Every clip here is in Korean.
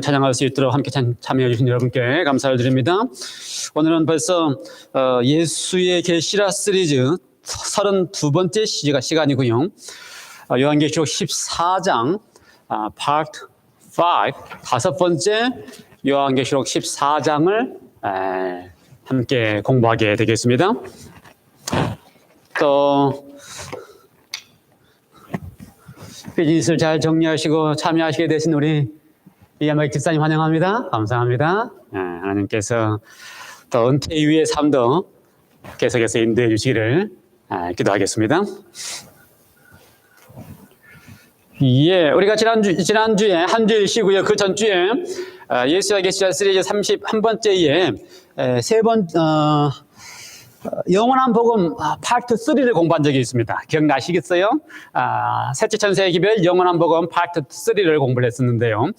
찬양할 수 있도록 함께 참여해 주신 여러분께 감사를 드립니다. 오늘은 벌써 예수의 계시라 시리즈 32번째 시간이고요. 요한계시록 14장 파트 5 다섯 번째 요한계시록 14장을 함께 공부하게 되겠습니다. 또 비즈니스를 잘 정리하시고 참여하시게 되신 우리 이야마기 집사님 환영합니다. 감사합니다. 하나님께서 더 은퇴 이후의 삶도 계속해서 인도해 주시기를 기도하겠습니다. 예, 우리가 지난주에 한 주일 쉬고요. 그 전주에 예수와 계시라 시리즈 31번째에 영원한 복음 파트 3를 공부한 적이 있습니다. 기억나시겠어요? 셋째 천사의 기별 영원한 복음 파트 3를 공부를 했었는데요.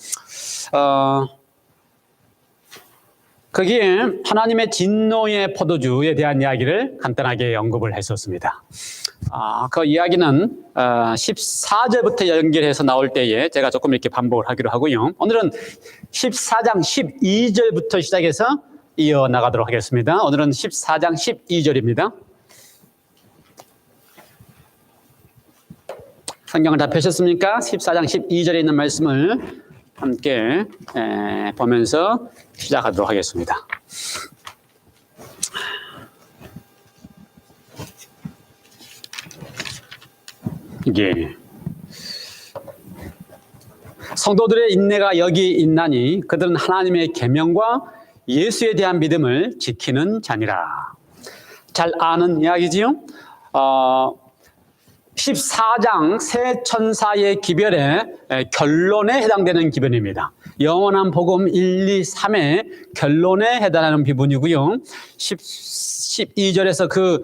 거기에 하나님의 진노의 포도주에 대한 이야기를 간단하게 언급을 했었습니다. 그 이야기는 14절부터 연결해서 나올 때에 제가 조금 이렇게 반복을 하기로 하고요. 오늘은 14장 12절부터 시작해서 이어나가도록 하겠습니다. 오늘은 14장 12절입니다. 성경을 다 펴셨습니까? 14장 12절에 있는 말씀을 함께 보면서 시작하도록 하겠습니다. 예. 성도들의 인내가 여기 있나니 그들은 하나님의 계명과 예수에 대한 믿음을 지키는 자니라. 잘 아는 이야기지요? 14장 세 천사의 기별의 결론에 해당되는 기별입니다. 영원한 복음 1, 2, 3의 결론에 해당하는 부분이고요. 12절에서 그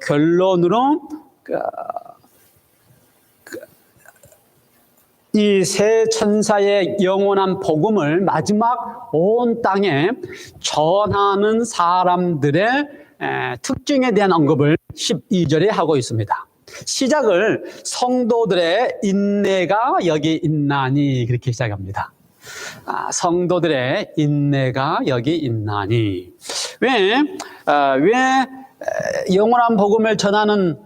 결론으로 이 세 천사의 영원한 복음을 마지막 온 땅에 전하는 사람들의 특징에 대한 언급을 12절에 하고 있습니다. 시작을 성도들의 인내가 여기 있나니 그렇게 시작합니다. 성도들의 인내가 여기 있나니 왜 영원한 복음을 전하는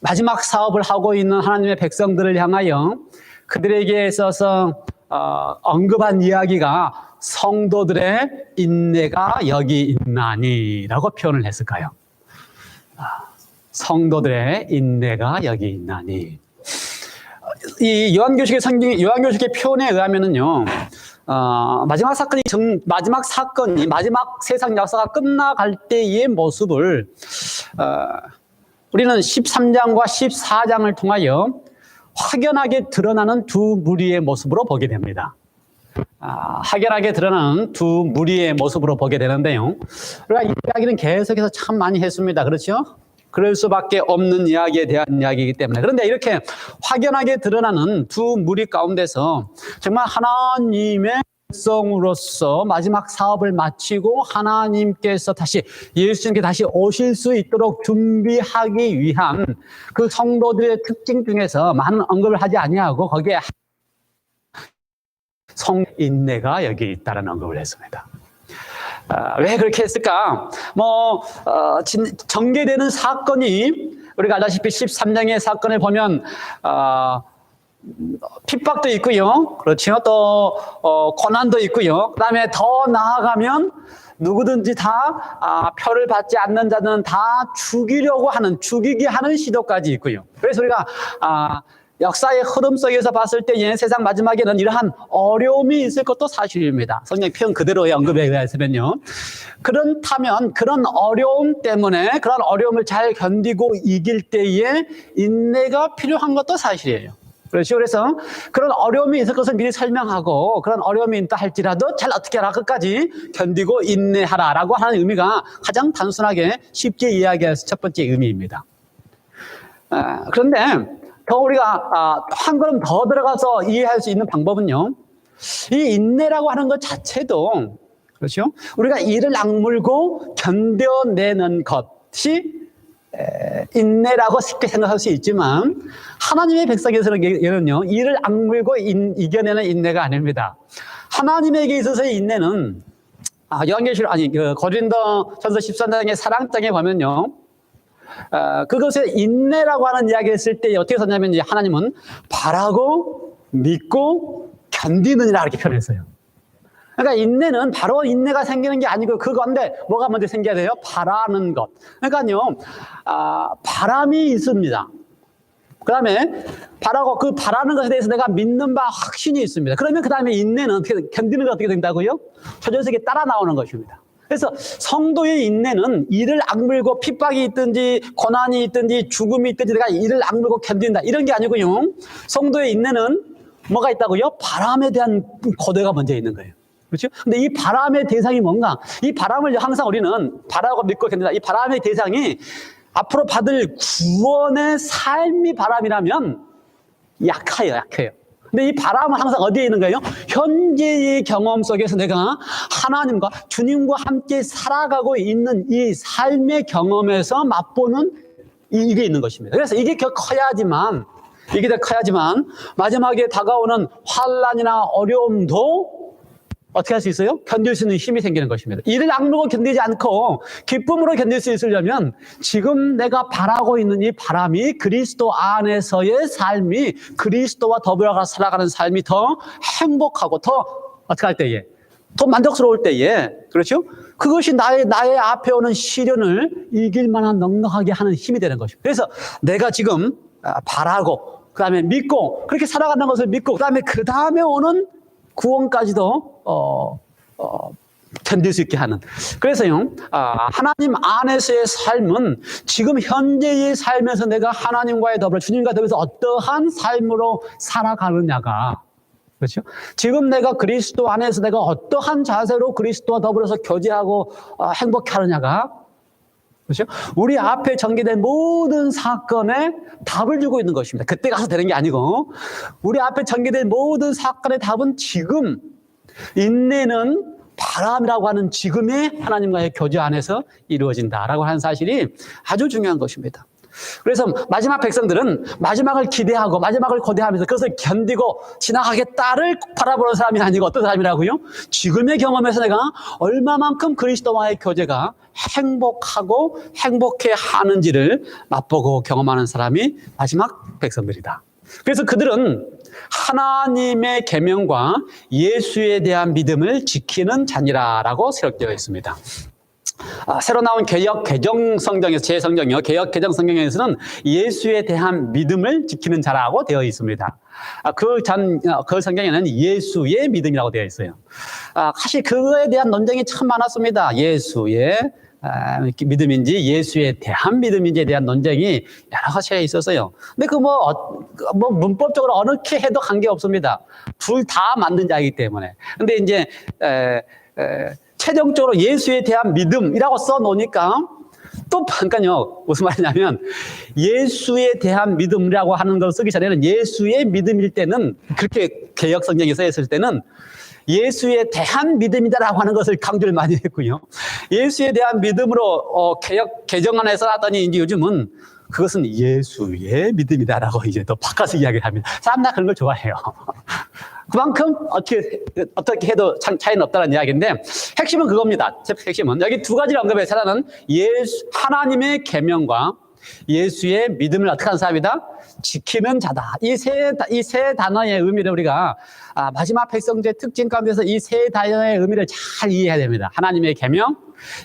마지막 사업을 하고 있는 하나님의 백성들을 향하여 그들에게 있어서 언급한 이야기가 성도들의 인내가 여기 있나니 라고 표현을 했을까요? 성도들의 인내가 여기 있나니. 이 요한계시록의 표현에 의하면은요, 마지막 세상 역사가 끝나갈 때의 모습을 우리는 13장과 14장을 통하여 확연하게 드러나는 두 무리의 모습으로 보게 됩니다. 확연하게 드러나는 두 무리의 모습으로 보게 되는데요. 우리가 이 이야기는 계속해서 참 많이 했습니다. 그렇죠? 그럴 수밖에 없는 이야기에 대한 이야기이기 때문에. 그런데 이렇게 확연하게 드러나는 두 무리 가운데서 정말 하나님의 백성으로서 마지막 사업을 마치고 하나님께서 예수님께 다시 오실 수 있도록 준비하기 위한 그 성도들의 특징 중에서 많은 언급을 하지 아니하고 거기에 성인내가 여기 있다는 언급을 했습니다. 왜 그렇게 했을까? 전개되는 사건이 우리가 알다시피 13장의 사건을 보면 핍박도 있고요. 그렇죠. 또 고난도 있고요. 그다음에 더 나아가면 누구든지 다 표를 받지 않는 자는 다 죽이게 하는 시도까지 있고요. 그래서 우리가 역사의 흐름 속에서 봤을 때 세상 마지막에는 이러한 어려움이 있을 것도 사실입니다. 성경 표현 그대로의 언급에 의해서면요. 그렇다면 그런 어려움 때문에 그런 어려움을 잘 견디고 이길 때에 인내가 필요한 것도 사실이에요. 그렇죠. 그래서 그런 어려움이 있을 것을 미리 설명하고 그런 어려움이 있다 할지라도 잘 어떻게 하라 끝까지 견디고 인내하라라고 하는 의미가 가장 단순하게 쉽게 이야기해서 첫 번째 의미입니다. 그런데 더 우리가 한 걸음 더 들어가서 이해할 수 있는 방법은요. 이 인내라고 하는 것 자체도 그렇죠. 우리가 이를 악물고 견뎌내는 것이 인내라고 쉽게 생각할 수 있지만 하나님의 백성에서는요 이를 악물고 이겨내는 인내가 아닙니다. 하나님에게 있어서의 인내는 고린도전서 13장의 사랑장에 보면요, 그것의 인내라고 하는 이야기를 했을 때 어떻게 썼냐면, 하나님은 바라고 믿고 견디느니라 이렇게 표현했어요. 그러니까 인내는 바로 인내가 생기는 게 아니고 그건데 뭐가 먼저 생겨야 돼요? 바라는 것. 그러니까요, 바람이 있습니다. 그 다음에 바라고, 그 바라는 것에 대해서 내가 믿는 바 확신이 있습니다. 그러면 그 다음에 인내는 어떻게, 견디는 게 어떻게 된다고요? 초전석에 따라 나오는 것입니다. 그래서 성도의 인내는 이를 악물고 핍박이 있든지 고난이 있든지 죽음이 있든지 내가 이를 악물고 견딘다 이런 게 아니고요. 성도의 인내는 뭐가 있다고요? 바람에 대한 고대가 먼저 있는 거예요. 그렇죠? 근데 이 바람의 대상이 뭔가? 이 바람을 항상 우리는 바라고 믿고 견딘다. 이 바람의 대상이 앞으로 받을 구원의 삶이 바람이라면 약해요. 근데 이 바람은 항상 어디에 있는 거예요? 현재의 경험 속에서 내가 하나님과 주님과 함께 살아가고 있는 이 삶의 경험에서 맛보는 이게 있는 것입니다. 그래서 이게 더 커야지만 마지막에 다가오는 환난이나 어려움도 어떻게 할 수 있어요? 견딜 수 있는 힘이 생기는 것입니다. 이를 악물고 견디지 않고 기쁨으로 견딜 수 있으려면 지금 내가 바라고 있는 이 바람이 그리스도 안에서의 삶이 그리스도와 더불어 살아가는 삶이 더 행복하고 더 어떻게 할 때에 더 만족스러울 때에 그렇죠? 그것이 나의 앞에 오는 시련을 이길 만한 넉넉하게 하는 힘이 되는 것입니다. 그래서 내가 지금 바라고 그 다음에 믿고 그렇게 살아가는 것을 믿고 그 다음에 오는 구원까지도 견딜 수 있게 하는. 그래서요, 하나님 안에서의 삶은 지금 현재의 삶에서 내가 하나님과의 더불어 주님과 더불어서 어떠한 삶으로 살아가느냐가, 그렇죠? 지금 내가 그리스도 안에서 내가 어떠한 자세로 그리스도와 더불어서 교제하고 행복해 하느냐가, 그렇죠? 우리 앞에 전개된 모든 사건에 답을 주고 있는 것입니다. 그때 가서 되는 게 아니고 우리 앞에 전개된 모든 사건의 답은 지금, 인내는 바람이라고 하는 지금의 하나님과의 교제 안에서 이루어진다라고 하는 사실이 아주 중요한 것입니다. 그래서 마지막 백성들은 마지막을 기대하고 마지막을 고대하면서 그것을 견디고 지나가겠다를 바라보는 사람이 아니고 어떤 사람이라고요? 지금의 경험에서 내가 얼마만큼 그리스도와의 교제가 행복하고 행복해 하는지를 맛보고 경험하는 사람이 마지막 백성들이다. 그래서 그들은 하나님의 계명과 예수에 대한 믿음을 지키는 자니라라고 기록되어 있습니다. 새로 나온 개역 개정 성경에서, 제 성경이요, 개역 개정 성경에서는 예수에 대한 믿음을 지키는 자라고 되어 있습니다. 그 성경에는 예수의 믿음이라고 되어 있어요. 사실 그거에 대한 논쟁이 참 많았습니다. 예수의 믿음인지 예수에 대한 믿음인지에 대한 논쟁이 여러 가지가 있었어요. 근데 문법적으로 어떻게 해도 관계없습니다. 둘 다 만든 자이기 때문에. 근데 이제 최종적으로 예수에 대한 믿음이라고 써놓으니까 또 그러니까요, 무슨 말이냐면 예수에 대한 믿음이라고 하는 걸 쓰기 전에는 예수의 믿음일 때는, 그렇게 개역 성경에 써 있을 때는 예수에 대한 믿음이다라고 하는 것을 강조를 많이 했고요. 예수에 대한 믿음으로 개역 개정안에 써놨더니 이제 요즘은 그것은 예수의 믿음이다라고 이제 또 바꿔서 이야기를 합니다. 사람 다 그런 걸 좋아해요. 그만큼 어떻게 해도 차이는 없다는 이야기인데, 핵심은 그겁니다. 핵심은 여기 두 가지를 언급해서, 하나는 하나님의 계명과 예수의 믿음을 어떻게 하는 사람이다? 지키는 자다. 이 세 단어의 의미를 우리가 마지막 백성제의 특징 가운데서 이 세 단어의 의미를 잘 이해해야 됩니다. 하나님의 계명,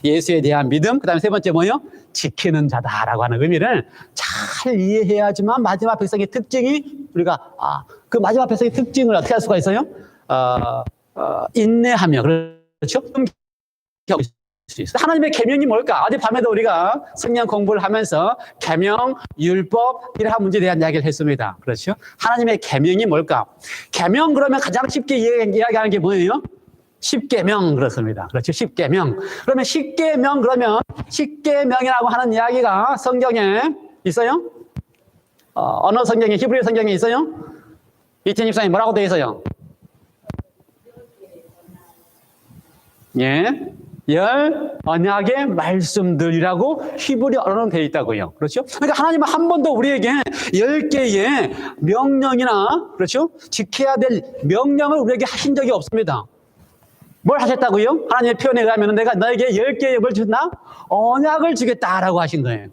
예수에 대한 믿음, 그 다음에 세 번째 뭐예요? 지키는 자다라고 하는 의미를 잘 이해해야지만 마지막 백성의 특징이, 우리가 그 마지막 백성의 특징을 어떻게 할 수가 있어요? 인내하며, 그렇죠? 하나님의 계명이 뭘까? 어젯밤에도 우리가 성경 공부를 하면서 계명, 율법 이러한 문제에 대한 이야기를 했습니다. 그렇죠? 하나님의 계명이 뭘까? 계명 그러면 가장 쉽게 이야기하는 게 뭐예요? 십계명 그렇습니다. 그렇죠? 십계명. 그러면 십계명이라고 하는 이야기가 성경에 있어요? 어느 성경에, 히브리 성경에 있어요? 2024에 뭐라고 되어 있어요? 예. 10 언약의 말씀들이라고 히브리 언어는 되어 있다고요. 그렇죠? 그러니까 하나님은 한 번도 우리에게 10개의 명령이나, 그렇죠? 지켜야 될 명령을 우리에게 하신 적이 없습니다. 뭘 하셨다고요? 하나님의 표현에 의하면 내가 너에게 10개의 뭘 주나? 언약을 주겠다라고 하신 거예요.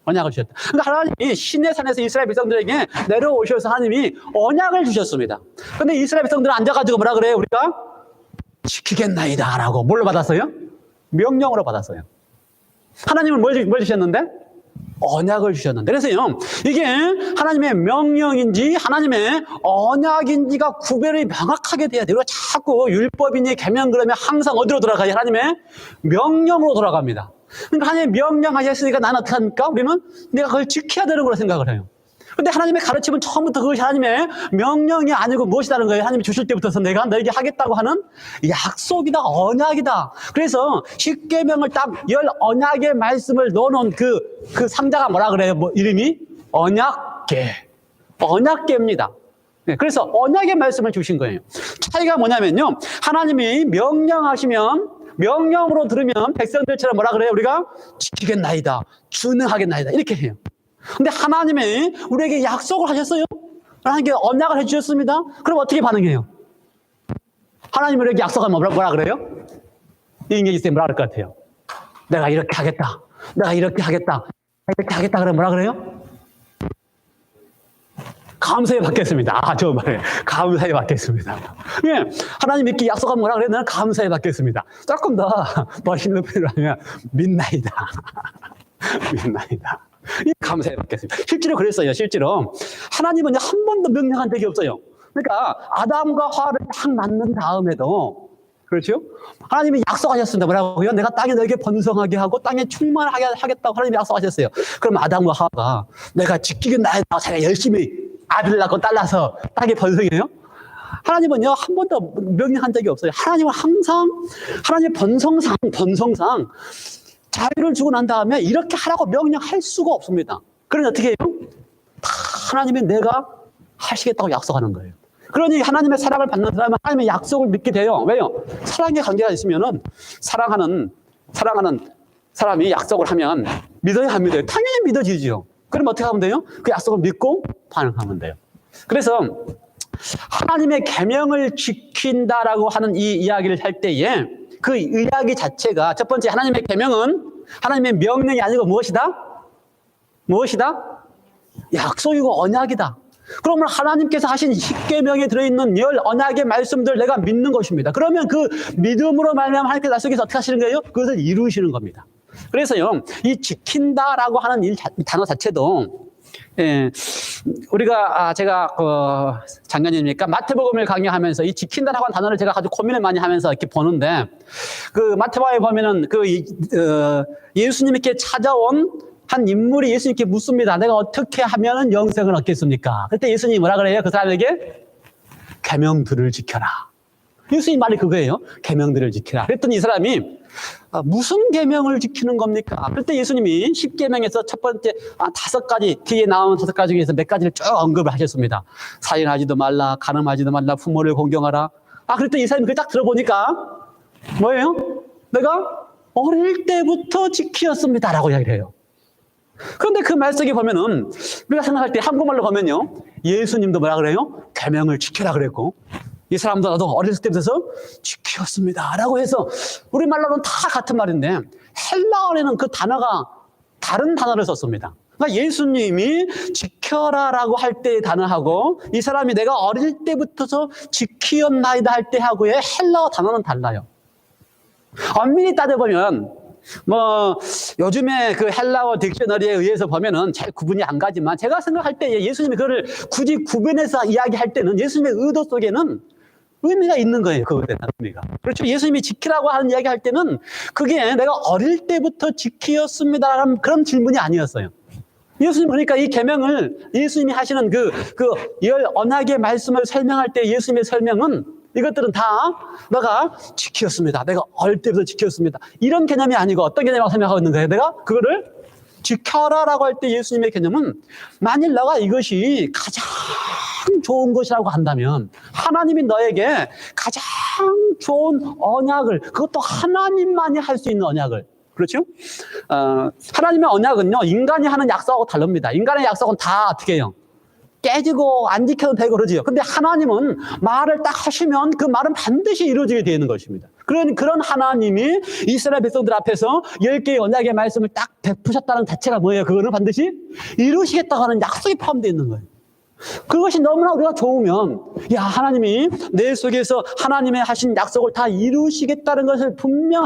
언약을 주셨다. 그러니까 하나님이 시내 산에서 이스라엘 백성들에게 내려오셔서 하나님이 언약을 주셨습니다. 근데 이스라엘 백성들은 앉아가지고 뭐라 그래요? 우리가 지키겠나이다 라고 뭘로 받았어요? 명령으로 받았어요. 하나님은 뭘 주셨는데? 언약을 주셨는데. 그래서요, 이게 하나님의 명령인지 하나님의 언약인지가 구별이 명확하게 돼야 돼요. 자꾸 율법이니 계명 그러면 항상 어디로 돌아가요? 하나님의 명령으로 돌아갑니다. 그러니까 하나님의 명령하셨으니까 나는 어떻게 합니까? 우리는 내가 그걸 지켜야 되는 거라 생각을 해요. 근데 하나님의 가르침은 처음부터 그것이 하나님의 명령이 아니고 무엇이라는 거예요? 하나님이 주실 때부터서 내가 너에게 하겠다고 하는 약속이다, 언약이다. 그래서 십계명을 딱 10 언약의 말씀을 넣어놓은 그 상자가 뭐라 그래요? 이름이? 언약계. 언약계입니다. 네, 그래서 언약의 말씀을 주신 거예요. 차이가 뭐냐면요. 하나님이 명령하시면 명령으로 들으면 백성들처럼 뭐라 그래요? 우리가 지키겠나이다, 준행하겠나이다 이렇게 해요. 근데 하나님이 우리에게 약속을 하셨어요. 하나님께 언약을 해주셨습니다. 그럼 어떻게 반응해요? 하나님이 우리에게 약속하면 뭐라 그래요? 인격이 있으면 뭐라 그럴 것 같아요? 내가 이렇게 하겠다. 내가 이렇게 하겠다. 이렇게 하겠다. 그러면 뭐라 그래요? 감사히 받겠습니다. 아, 좋은 말이에요. 감사히 받겠습니다. 예, 하나님 이렇게 약속하면 뭐라 그래요? 나는 감사히 받겠습니다. 조금 더 멋있는 표현을 하면 믿나이다. 믿나이다. 감사히 받겠습니다. 실제로 그랬어요. 실제로 하나님은 한 번도 명령한 적이 없어요. 그러니까 아담과 하와를 딱 낳는 다음에도 그렇죠? 하나님이 약속하셨습니다. 뭐라고요? 내가 땅에 너에게 번성하게 하고 땅에 충만하게 하겠다고 하나님이 약속하셨어요. 그럼 아담과 하와가 내가 지키겠나이다. 제가 열심히 아들 낳고 딸 낳아서 땅에 번성해요? 하나님은요, 한 번도 명령한 적이 없어요. 하나님은 항상 하나님의 번성상 자유를 주고 난 다음에 이렇게 하라고 명령할 수가 없습니다. 그러니 어떻게 해요? 다 하나님이 내가 하시겠다고 약속하는 거예요. 그러니 하나님의 사랑을 받는 사람은 하나님의 약속을 믿게 돼요. 왜요? 사랑의 관계가 있으면은 사랑하는 사람이 약속을 하면 믿어야 안 믿어요? 당연히 믿어지죠. 그럼 어떻게 하면 돼요? 그 약속을 믿고 반응하면 돼요. 그래서 하나님의 계명을 지킨다라고 하는 이 이야기를 할 때에 그 이야기 자체가 첫 번째 하나님의 계명은 하나님의 명령이 아니고 무엇이다? 무엇이다? 약속이고 언약이다. 그러면 하나님께서 하신 십계명에 들어있는 10 언약의 말씀들 내가 믿는 것입니다. 그러면 그 믿음으로 말미암아 하나님께서 나 속에서 어떻게 하시는 거예요? 그것을 이루시는 겁니다. 그래서요, 이 지킨다라고 하는 단어 자체도 우리가 제가 작년이니까 마태복음을 강의하면서 이 지킨다라고 하는 단어를 제가 아주 고민을 많이 하면서 이렇게 보는데 그 마태복음에 보면은 예수님께 찾아온 한 인물이 예수님께 묻습니다. 내가 어떻게 하면은 영생을 얻겠습니까? 그때 예수님이 뭐라 그래요? 그 사람에게 계명들을 지켜라. 예수님 말이 그거예요. 계명들을 지켜라. 그랬더니 이 사람이 무슨 계명을 지키는 겁니까? 그때 예수님이 10계명에서 첫 번째 5가지, 뒤에 나온 5가지 중에서 몇 가지를 쭉 언급을 하셨습니다. 살인하지도 말라, 간음하지도 말라, 부모를 공경하라. 그랬더니 이 사람이 그걸 딱 들어보니까 뭐예요? 내가 어릴 때부터 지키었습니다라고 이야기를 해요. 그런데 그 말 속에 보면은 우리가 생각할 때 한국말로 보면요, 예수님도 뭐라 그래요? 계명을 지켜라 그랬고 이 사람도 나도 어렸을 때부터 지켰습니다 라고 해서 우리말로는 다 같은 말인데 헬라어에는 그 단어가 다른 단어를 썼습니다. 그러니까 예수님이 지켜라라고 할 때의 단어하고 이 사람이 내가 어릴 때부터 지키었나이다 할 때 하고의 헬라어 단어는 달라요. 엄밀히 따져보면 요즘에 그 헬라어 딕셔너리에 의해서 보면은 잘 구분이 안 가지만 제가 생각할 때 예수님이 그거를 굳이 구분해서 이야기할 때는 예수님의 의도 속에는 의미가 있는 거예요. 그거에 대한 의미가. 그렇죠. 예수님이 지키라고 하는 이야기 할 때는 그게 내가 어릴 때부터 지키었습니다라는 그런 질문이 아니었어요. 예수님 그러니까 이 계명을 예수님이 하시는 그 10 언약의 말씀을 설명할 때 예수님의 설명은 이것들은 다 내가 지켰습니다. 내가 어릴 때부터 지켰습니다. 이런 개념이 아니고 어떤 개념이라고 설명하고 있는 거예요? 내가 그거를 지켜라라고 할 때 예수님의 개념은 만일 너가 이것이 가장 좋은 것이라고 한다면 하나님이 너에게 가장 좋은 언약을 그것도 하나님만이 할 수 있는 언약을 그렇죠? 하나님의 언약은요 인간이 하는 약속하고 다릅니다. 인간의 약속은 다 어떻게 해요? 깨지고 안 지켜도 되고 그러지요. 근데 하나님은 말을 딱 하시면 그 말은 반드시 이루어지게 되는 것입니다. 그런 하나님이 이스라엘 백성들 앞에서 10개의 언약의 말씀을 딱 베푸셨다는 자체가 뭐예요? 그거는 반드시 이루시겠다고 하는 약속이 포함되어 있는 거예요. 그것이 너무나 우리가 좋으면, 야, 하나님이 내 속에서 하나님의 하신 약속을 다 이루시겠다는 것을 분명히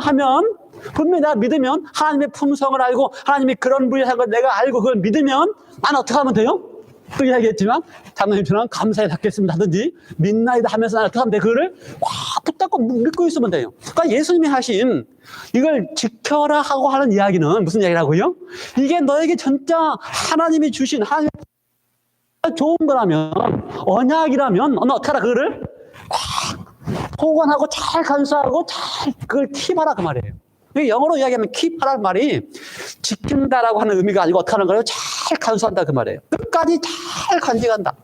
내가 믿으면, 하나님의 품성을 알고, 하나님이 그런 분이 한 걸 내가 알고 그걸 믿으면, 난 어떻게 하면 돼요? 또 이야기했지만, 장로님처럼 감사히 받겠습니다 하든지, midnight 하면서 난 어떻게 하면 돼? 그거를 확 붙잡고 믿고 있으면 돼요. 그러니까 예수님이 하신 이걸 지켜라 하고 하는 이야기는 무슨 이야기라고요? 이게 너에게 진짜 하나님이 주신, 하나님의 좋은 거라면, 언약이라면, 너 어떻게 하라, 그거를 꽉 보관하고 잘 간수하고 잘 그걸 킵하라, 그 말이에요. 영어로 이야기하면 킵하라는 말이 지킨다라고 하는 의미가 아니고 어떻게 하는 거예요? 잘 간수한다, 그 말이에요. 끝까지 잘 간직한다.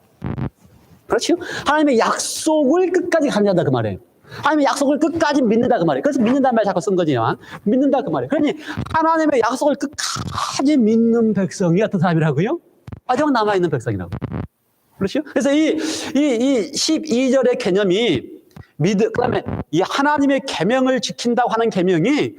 그렇죠? 하나님의 약속을 끝까지 간직한다, 그 말이에요. 하나님의 약속을 끝까지 믿는다, 그 말이에요. 그래서 믿는다는 말 자꾸 쓴 거지만, 믿는다, 그 말이에요. 그러니 하나님의 약속을 끝까지 믿는 백성이 어떤 사람이라고요? 마지막 남아있는 백성이라고. 그렇죠? 그래서 이 12절의 개념이 그 다음에 이 하나님의 계명을 지킨다고 하는 계명이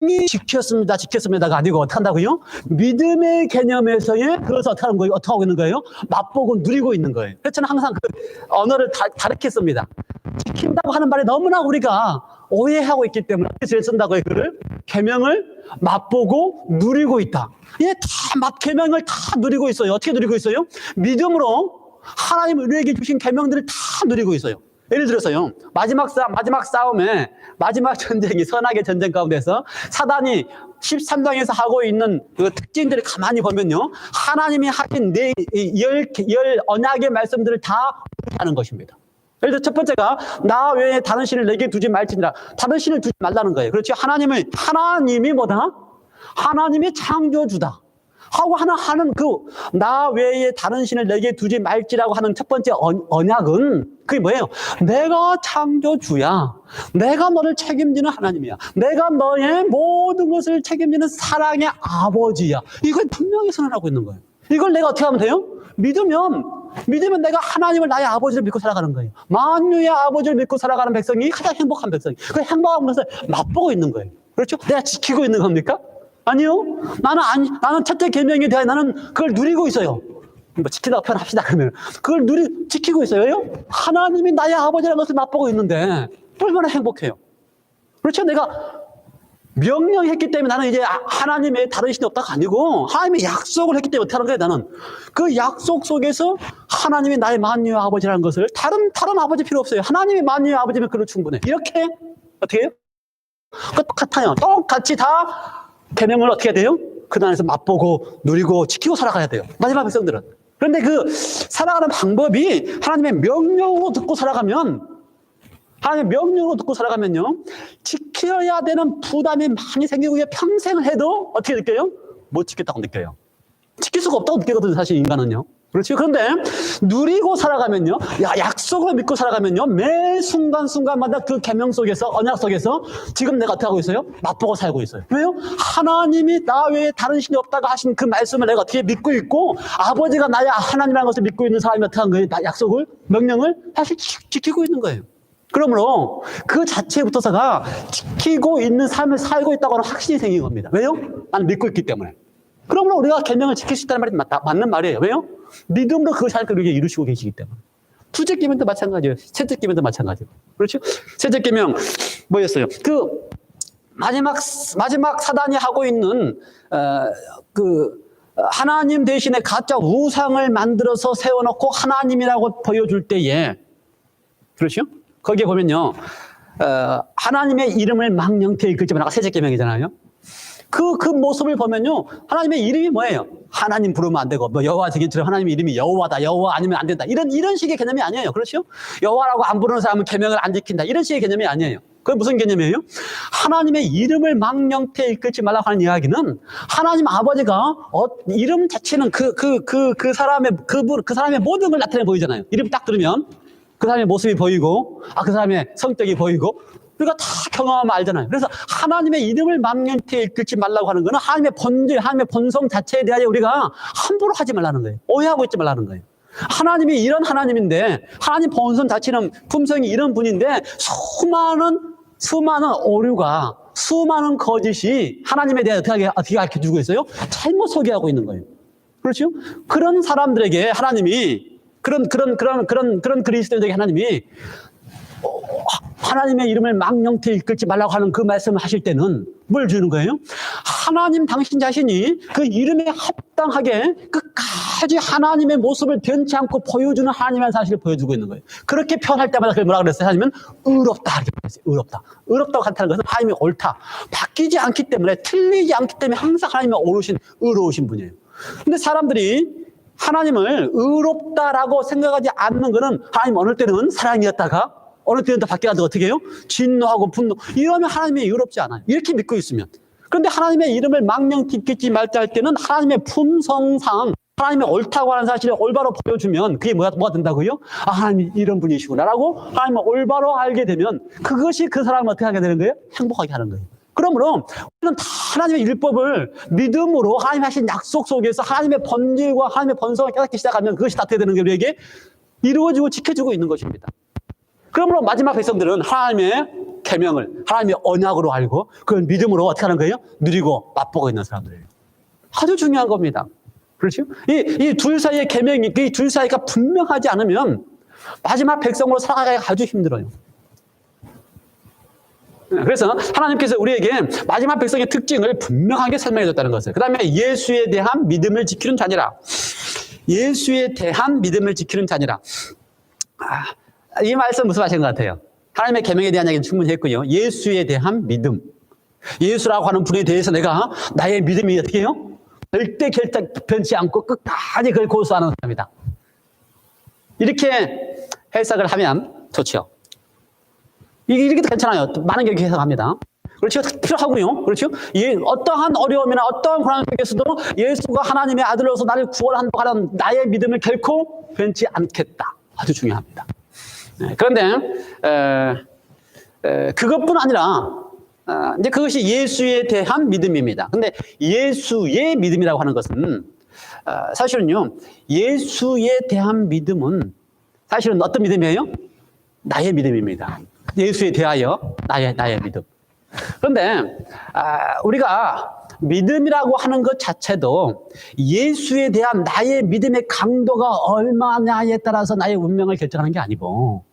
행위 지켰습니다가 아니고 어떻게 한다고요? 믿음의 개념에서의 그것을 어떻게 하는 거예요? 어떻게 하고 있는 거예요? 맛보고 누리고 있는 거예요. 그래서 저는 항상 그 언어를 다르게 씁니다. 지킨다고 하는 말에 너무나 우리가 오해하고 있기 때문에 그래서 쓴다고요. 그를 계명을 맛보고 누리고 있다. 예, 계명을 다 누리고 있어요. 어떻게 누리고 있어요? 믿음으로 하나님 우리에게 주신 계명들을 다 누리고 있어요. 예를 들어서요, 마지막 싸움에, 마지막 전쟁이 선악의 전쟁 가운데서 사단이 13장에서 하고 있는 그 특징들을 가만히 보면요, 하나님이 하신 열 언약의 말씀들을 다 하는 것입니다. 예를 들어 첫 번째가 나 외에 다른 신을 내게 두지 말지니라. 다른 신을 두지 말라는 거예요. 그렇죠? 하나님이 뭐다? 하나님이 창조주다 하고 하는 그 나 외에 다른 신을 내게 두지 말지라고 하는 첫 번째 언약은 그게 뭐예요? 내가 창조주야. 내가 너를 책임지는 하나님이야. 내가 너의 모든 것을 책임지는 사랑의 아버지야. 이걸 분명히 선언하고 있는 거예요. 이걸 내가 어떻게 하면 돼요? 믿으면 내가 하나님을 나의 아버지를 믿고 살아가는 거예요. 만유의 아버지를 믿고 살아가는 백성이 가장 행복한 백성이에요. 그 행복한 것을 맛보고 있는 거예요. 그렇죠? 내가 지키고 있는 겁니까? 아니요. 나는 첫째 계명에 대해 나는 그걸 누리고 있어요. 뭐 지키다고 표현합시다, 그러면. 그걸 지키고 있어요. 하나님이 나의 아버지라는 것을 맛보고 있는데 얼마나 행복해요. 그렇죠? 내가 명령했기 때문에 나는 이제 하나님의 다른 신이 없다가 아니고 하나님의 약속을 했기 때문에 어떻게 하는 거예요, 나는. 그 약속 속에서 하나님이 나의 만유의 아버지라는 것을 다른 아버지 필요 없어요. 하나님이 만유의 아버지면 그걸로 충분해. 이렇게 어떻게 해요? 똑같아요. 똑같이 다 계명을 어떻게 해야 돼요? 그 안에서 맛보고 누리고 지키고 살아가야 돼요. 마지막 백성들은. 그런데 그 살아가는 방법이 하나님의 명령으로 듣고 살아가면요, 지켜야 되는 부담이 많이 생기고 평생 해도 어떻게 느껴요? 못 지켰다고 느껴요. 지킬 수가 없다고 느끼거든요, 사실 인간은요. 그렇죠? 그런데 누리고 살아가면요, 약속을 믿고 살아가면요, 매 순간순간마다 그 계명 속에서, 언약 속에서 지금 내가 어떻게 하고 있어요? 맛보고 살고 있어요. 왜요? 하나님이 나 외에 다른 신이 없다고 하신 그 말씀을 내가 어떻게 믿고 있고, 아버지가 나의 하나님이라는 것을 믿고 있는 사람이 어떻게 한 거예요? 약속을, 명령을 사실 지키고 있는 거예요. 그러므로 그 자체부터서가 지키고 있는 삶을 살고 있다고 하는 확신이 생긴 겁니다. 왜요? 나는 믿고 있기 때문에. 그러므로 우리가 계명을 지킬 수 있다는 말이 맞는 말이에요. 왜요? 믿음으로 그것이 하나님께서 우리에게 이루시고 계시기 때문에. 두째 계명도 마찬가지예요. 셋째 계명도 마찬가지고. 그렇죠? 셋째 계명 뭐였어요? 그 마지막 사단이 하고 있는 하나님 대신에 가짜 우상을 만들어서 세워놓고 하나님이라고 보여줄 때에, 그렇죠? 거기에 보면요, 하나님의 이름을 망령되이 이끌지 말라. 셋째 계명이잖아요. 그 모습을 보면요, 하나님의 이름이 뭐예요? 하나님 부르면 안 되고, 뭐 여호와 저기처럼 하나님의 이름이 여호와다, 여호와 아니면 안 된다. 이런 식의 개념이 아니에요. 그렇죠? 여호와라고 안 부르는 사람은 계명을 안 지킨다. 이런 식의 개념이 아니에요. 그게 무슨 개념이에요? 하나님의 이름을 망령되이 이끌지 말라고 하는 이야기는 하나님 아버지가 이름 자체는 그 사람의 모든 걸 나타내 보이잖아요. 이름 딱 들으면 그 사람의 모습이 보이고, 그 사람의 성격이 보이고, 우리가 다 경험하면 알잖아요. 그래서 하나님의 이름을 망령되이 이끌지 말라고 하는 거는 하나님의 본질, 하나님의 본성 자체에 대하여 우리가 함부로 하지 말라는 거예요. 오해하고 있지 말라는 거예요. 하나님이 이런 하나님인데, 하나님 본성 자체는 품성이 이런 분인데, 수많은 오류가, 수많은 거짓이 하나님에 대해 어떻게 가르쳐주고 있어요? 잘못 소개하고 있는 거예요. 그렇죠? 그런 사람들에게 하나님이, 그런 그리스도인들에게 하나님이, 하나님의 이름을 망령되이 이끌지 말라고 하는 그 말씀을 하실 때는 뭘 주는 거예요? 하나님 당신 자신이 그 이름에 합당하게 끝까지 하나님의 모습을 변치 않고 보여주는 하나님의 사실을 보여주고 있는 거예요. 그렇게 표현할 때마다 그게 뭐라 그랬어요? 하나님은 의롭다 이렇게 말했어요. 의롭다. 의롭다고 나타나는 것은 하나님이 옳다. 바뀌지 않기 때문에, 틀리지 않기 때문에 항상 하나님이 의로우신 분이에요. 근데 사람들이 하나님을 의롭다라고 생각하지 않는 것은 하나님 어느 때는 사랑이었다가 어느 때는 또 바뀌어가지고 어떻게 해요? 진노하고 분노. 이러면 하나님이 의롭지 않아요. 이렇게 믿고 있으면. 그런데 하나님의 이름을 망령되이 이끌지 말자 할 때는 하나님의 품성상 하나님의 옳다고 하는 사실을 올바로 보여주면 그게 뭐가 된다고요? 아, 하나님이 이런 분이시구나라고 하나님을 올바로 알게 되면 그것이 그 사람을 어떻게 하게 되는 거예요? 행복하게 하는 거예요. 그러므로 우리는 다 하나님의 율법을 믿음으로 하나님 하신 약속 속에서 하나님의 본질과 하나님의 본성을 깨닫기 시작하면 그것이 다 어떻게 되는 거예요? 우리에게 이루어지고 지켜지고 있는 것입니다. 그러므로 마지막 백성들은 하나님의 계명을 하나님의 언약으로 알고 그걸 믿음으로 어떻게 하는 거예요? 누리고 맛보고 있는 사람들이에요. 아주 중요한 겁니다. 그렇죠? 이 둘 사이의 계명이, 이 둘 사이가 분명하지 않으면 마지막 백성으로 살아가기가 아주 힘들어요. 그래서 하나님께서 우리에게 마지막 백성의 특징을 분명하게 설명해 줬다는 것을. 그 다음에 예수에 대한 믿음을 지키는 자니라. 예수에 대한 믿음을 지키는 자니라. 이 말씀 무슨 말인 것 같아요? 하나님의 계명에 대한 이야기는 충분히 했고요. 예수에 대한 믿음. 예수라고 하는 분에 대해서 내가 나의 믿음이 어떻게 해요? 절대 변치 않고 끝까지 그걸 고수하는 사람이다. 이렇게 해석을 하면 좋죠. 이렇게도 괜찮아요. 많은 게 해석합니다. 그렇죠? 필요하고요. 그렇죠? 어떠한 어려움이나 어떠한 고난 속에서도 예수가 하나님의 아들로서 나를 구원한다고 하는 나의 믿음을 결코 변치 않겠다. 아주 중요합니다. 그런데 그것뿐 아니라 이제 그것이 예수에 대한 믿음입니다. 근데 예수의 믿음이라고 하는 것은 사실은요, 예수에 대한 믿음은 사실은 어떤 믿음이에요? 나의 믿음입니다. 예수에 대하여 나의 믿음. 그런데 우리가 믿음이라고 하는 것 자체도 예수에 대한 나의 믿음의 강도가 얼마냐에 따라서 나의 운명을 결정하는 게 아니고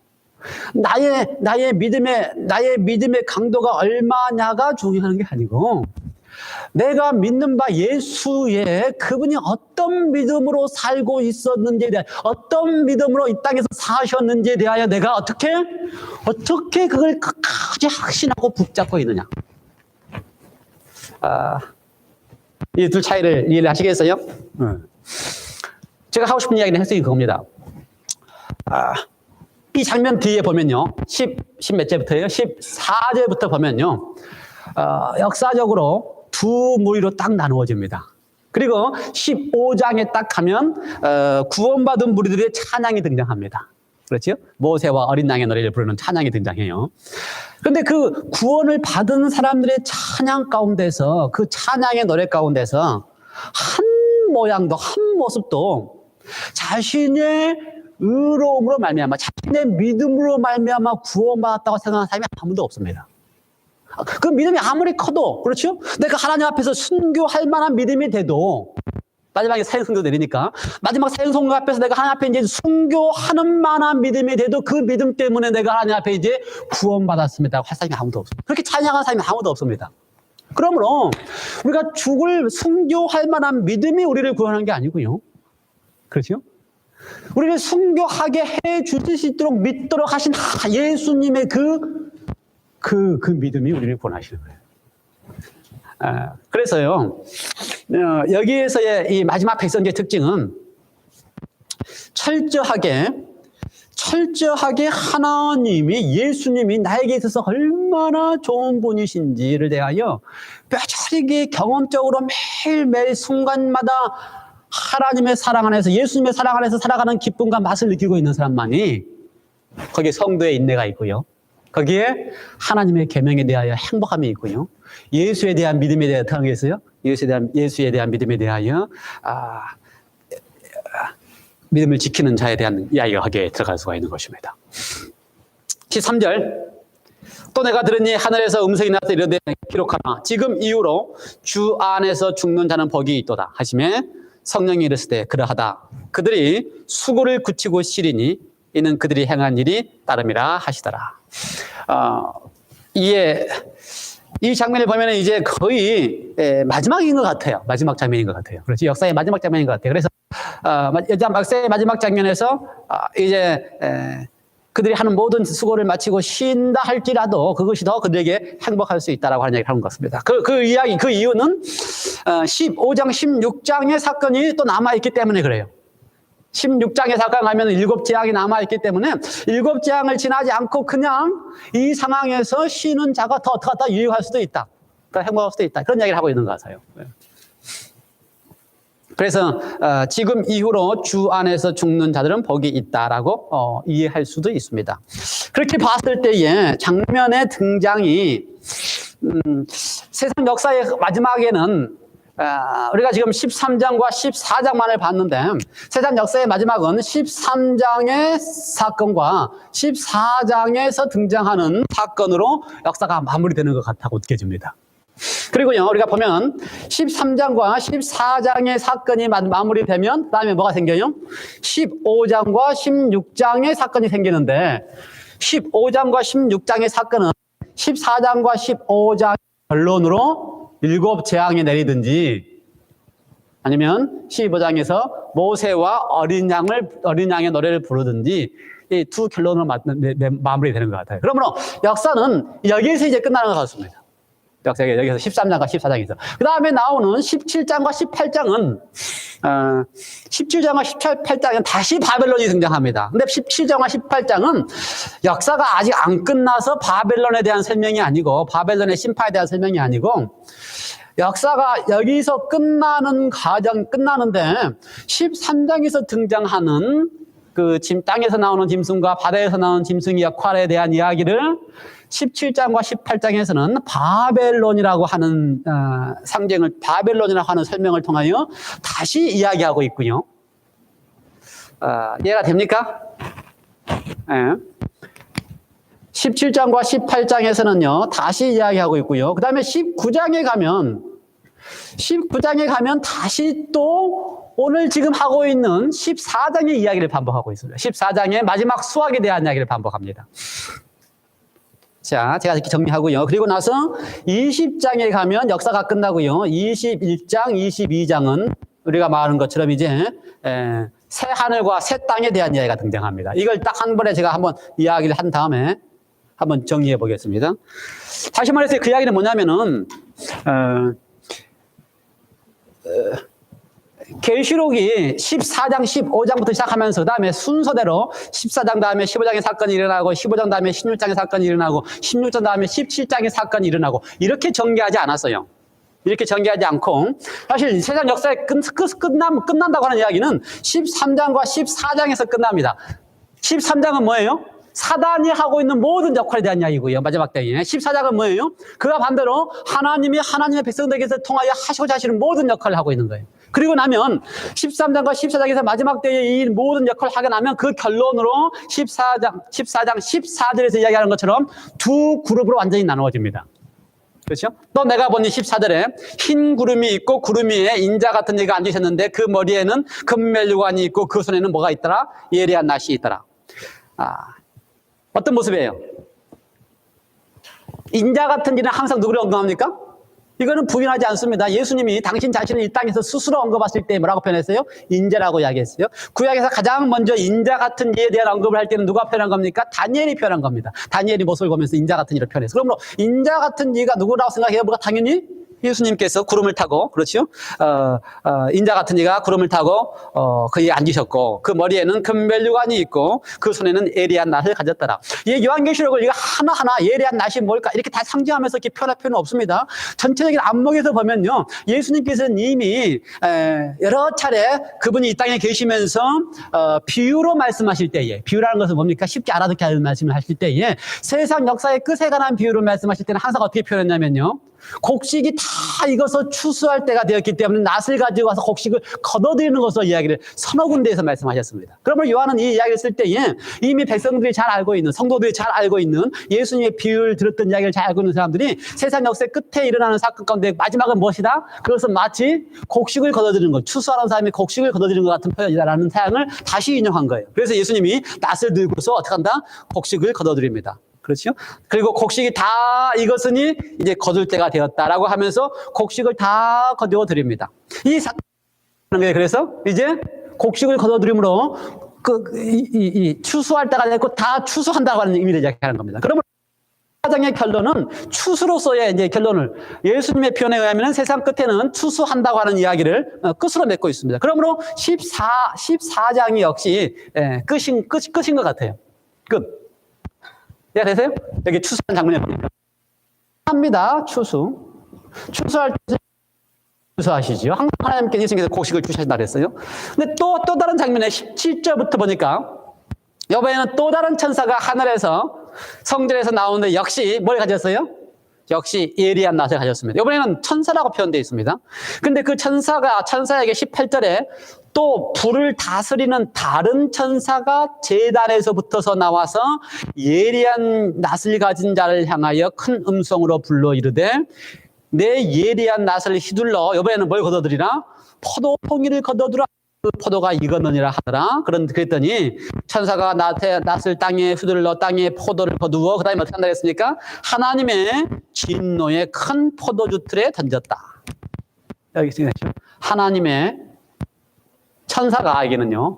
나의 믿음의 강도가 얼마냐가 중요한 게 아니고 내가 믿는 바 예수에 그분이 어떤 믿음으로 살고 있었는지에 대하여 어떤 믿음으로 이 땅에서 사셨는지에 대하여 내가 어떻게 그걸 끝까지 확신하고 붙잡고 있느냐. 이 둘 차이를 이해를 하시겠어요? 제가 하고 싶은 이야기는 핵심이 그겁니다. 이 장면 뒤에 보면요. 10 몇 절부터예요? 14절부터 보면요. 역사적으로 두 무리로 딱 나누어집니다. 그리고 15장에 딱 가면 구원받은 무리들의 찬양이 등장합니다. 그렇죠? 모세와 어린 양의 노래를 부르는 찬양이 등장해요. 그런데 그 구원을 받은 사람들의 찬양 가운데서 그 찬양의 노래 가운데서 한 모양도 한 모습도 자신의 의로움으로 말미암아 자신의 믿음으로 말미암아 구원받았다고 생각하는 사람이 아무도 없습니다. 그 믿음이 아무리 커도 그렇죠? 내가 하나님 앞에서 순교할 만한 믿음이 돼도 마지막에 사형선고 내리니까 마지막 사형선고 앞에서 내가 하나님 앞에 이제 순교하는 만한 믿음이 돼도 그 믿음 때문에 내가 하나님 앞에 이제 구원받았습니다 할 사람이 아무도 없습니다. 그렇게 찬양하는 사람이 아무도 없습니다. 그러므로 우리가 순교할 만한 믿음이 우리를 구원한 게 아니고요. 그렇죠? 우리를 순교하게 해 주실 수 있도록 믿도록 하신 예수님의 그 믿음이 우리를 구원하시는 거예요. 그래서요, 여기에서의 이 마지막 백성의 특징은 철저하게 하나님이, 예수님이 나에게 있어서 얼마나 좋은 분이신지를 대하여 뼈저리게 경험적으로 매일매일 순간마다 하나님의 사랑 안에서, 예수님의 사랑 안에서 살아가는 기쁨과 맛을 느끼고 있는 사람만이 거기에 성도의 인내가 있고요. 거기에 하나님의 계명에 대하여 행복함이 있고요. 예수에 대한 믿음에 대하여 어떤 게 있어요? 예수에 대한 믿음에 대하여 믿음을 지키는 자에 대한 이야기가 거기에 들어갈 수가 있는 것입니다. 13절 또 내가 들으니 하늘에서 음성이 나서 이르되 기록하나 지금 이후로 주 안에서 죽는 자는 복이 있도다 하시매 성령이 이르시되 그러하다 그들이 수고를 굳히고 쉬리니 이는 그들이 행한 일이 따름이라 하시더라. 이 장면을 보면 이제 거의 마지막인 것 같아요. 마지막 장면인 것 같아요. 그렇지, 역사의 마지막 장면인 것 같아요. 그래서 역사의 마지막 장면에서 이제 그들이 하는 모든 수고를 마치고 쉰다 할지라도 그것이 더 그들에게 행복할 수 있다라고 하는 얘기를 하는 것 같습니다. 그 이유는 15장, 16장의 사건이 또 남아있기 때문에 그래요. 16장의 사건 하면 7재앙이 남아있기 때문에 7재앙을 지나지 않고 그냥 이 상황에서 쉬는 자가 더 유익할 수도 있다. 더 행복할 수도 있다. 그런 이야기를 하고 있는 것 같아요. 그래서 지금 이후로 주 안에서 죽는 자들은 복이 있다라고 이해할 수도 있습니다. 그렇게 봤을 때에 장면의 등장이 세상 역사의 마지막에는 우리가 지금 13장과 14장만을 봤는데 세상 역사의 마지막은 13장의 사건과 14장에서 등장하는 사건으로 역사가 마무리되는 것 같다고 느껴집니다. 그리고요, 우리가 보면 13장과 14장의 사건이 마무리되면 그 다음에 뭐가 생겨요? 15장과 16장의 사건이 생기는데 15장과 16장의 사건은 14장과 15장 결론으로 7재앙이 내리든지 아니면 15장에서 모세와 어린 양의 노래를 부르든지 이 두 결론으로 마무리되는 것 같아요. 그러므로 역사는 여기에서 이제 끝나는 것 같습니다. 역사가 여기서 13장과 14장에서. 그 다음에 나오는 17장과 18장은, 17장과 18장은 다시 바벨론이 등장합니다. 근데 17장과 18장은 역사가 아직 안 끝나서 바벨론에 대한 설명이 아니고, 바벨론의 심판에 대한 설명이 아니고, 역사가 여기서 끝나는데, 13장에서 등장하는 땅에서 나오는 짐승과 바다에서 나오는 짐승의 역할에 대한 이야기를 17장과 18장에서는 바벨론이라고 하는 바벨론이라고 하는 설명을 통하여 다시 이야기하고 있고요. 이해가 됩니까? 17장과 18장에서는요, 다시 이야기하고 있고요. 그 다음에 19장에 가면 다시 또 오늘 지금 하고 있는 14장의 이야기를 반복하고 있습니다. 14장의 마지막 수학에 대한 이야기를 반복합니다. 자, 제가 이렇게 정리하고요. 그리고 나서 20장에 가면 역사가 끝나고요. 21장, 22장은 우리가 말하는 것처럼 이제 새 하늘과 새 땅에 대한 이야기가 등장합니다. 이걸 딱 한 번에 제가 한번 이야기를 한 다음에 한번 정리해 보겠습니다. 다시 말해서 그 이야기는 뭐냐면은 계시록이 14장, 15장부터 시작하면서 그 다음에 순서대로 14장 다음에 15장의 사건이 일어나고 15장 다음에 16장의 사건이 일어나고 16장 다음에 17장의 사건이 일어나고 이렇게 전개하지 않았어요. 이렇게 전개하지 않고 사실 세상 역사에 끝난다고 하는 이야기는 13장과 14장에서 끝납니다. 13장은 뭐예요? 사단이 하고 있는 모든 역할에 대한 이야기고요. 마지막 때에 14장은 뭐예요? 그와 반대로 하나님이 하나님의 백성들에게서 통하여 하시고자 하시는 모든 역할을 하고 있는 거예요. 그리고 나면 13장과 14장에서 마지막 때에 이 모든 역할을 하게 나면 그 결론으로 14장, 14절에서 이야기하는 것처럼 두 그룹으로 완전히 나누어집니다. 그렇죠? 또 내가 보니 14절에 흰 구름이 있고 구름 위에 인자 같은 이가 앉으셨는데 그 머리에는 금멜류관이 있고 그 손에는 뭐가 있더라? 예리한 낫이 있더라. 어떤 모습이에요? 인자 같은 이는 항상 누구를 언급합니까? 이거는 부인하지 않습니다. 예수님이 당신 자신을 이 땅에서 스스로 언급하실 때 뭐라고 표현했어요? 인자라고 이야기했어요. 구약에서 가장 먼저 인자 같은 이에 대한 언급을 할 때는 누가 표현한 겁니까? 다니엘이 표현한 겁니다. 다니엘이 모습을 보면서 인자 같은 이를 표현했어요. 그러므로 인자 같은 이가 누구라고 생각해요? 뭐가 당연히 예수님께서 구름을 타고, 그렇죠? 인자 같은 이가 구름을 타고, 거기에 앉으셨고, 그 머리에는 금면류관이 있고, 그 손에는 예리한 낫을 가졌더라. 이 요한계시록을 이거 하나하나 예리한 낫이 뭘까? 이렇게 다 상징하면서 이렇게 표현할 필요는 없습니다. 전체적인 안목에서 보면요. 예수님께서는 이미, 여러 차례 그분이 이 땅에 계시면서, 비유로 말씀하실 때에, 비유라는 것은 뭡니까? 쉽게 알아듣게 하는 말씀을 하실 때에, 세상 역사의 끝에 관한 비유로 말씀하실 때는 항상 어떻게 표현했냐면요. 곡식이 다 익어서 추수할 때가 되었기 때문에 낫을 가지고 와서 곡식을 걷어들이는 것으로 이야기를 서너 군데에서 말씀하셨습니다. 그러면 요한은 이 이야기를 쓸 때에 이미 백성들이 잘 알고 있는, 성도들이 잘 알고 있는 예수님의 비유를 들었던 이야기를 잘 알고 있는 사람들이 세상 역사의 끝에 일어나는 사건 가운데 마지막은 무엇이다? 그것은 마치 곡식을 걷어들이는 것, 추수하는 사람이 곡식을 걷어들이는 것 같은 표현이라는 사양을 다시 인용한 거예요. 그래서 예수님이 낫을 들고서 어떻게 한다? 곡식을 걷어들입니다. 그렇죠? 그리고 곡식이 다 익었으니 이제 거둘 때가 되었다라고 하면서 곡식을 다 거두어 드립니다. 이 사건은 그래서 이제 곡식을 거둬 드림으로 추수할 때가 됐고 다 추수한다고 하는 의미를 이야기하는 겁니다. 그러면 사장의 결론은 추수로서의 이제 결론을 예수님의 표현에 의하면 세상 끝에는 추수한다고 하는 이야기를 끝으로 맺고 있습니다. 그러므로 14장이 역시 끝인 것 같아요. 끝. 이해가 되세요? 여기 추수한 장면에 보니까. 합니다. 추수할 때 추수하시죠. 항상 하나님께 예수님께서 곡식을 주셔야 그랬어요. 근데 또 다른 장면에 17절부터 보니까 이번에는 또 다른 천사가 하늘에서 성전에서 나오는데 역시 뭘 가졌어요? 역시 예리한 낫을 가졌습니다. 이번에는 천사라고 표현되어 있습니다. 근데 그 천사에게 18절에 또 불을 다스리는 다른 천사가 제단에서 붙어서 나와서 예리한 낫을 가진 자를 향하여 큰 음성으로 불러 이르되 내 예리한 낫을 휘둘러 이번에는 뭘 거둬들이라? 포도 통이를 거둬들라. 그 포도가 익었느니라 하더라. 그랬더니 천사가 낫을 땅에 휘둘러 땅에 포도를 거두어 그 다음에 어떻게 한다 했습니까? 하나님의 진노의 큰 포도주 틀에 던졌다. 여기 생각하시죠. 하나님의 천사가 여기는요.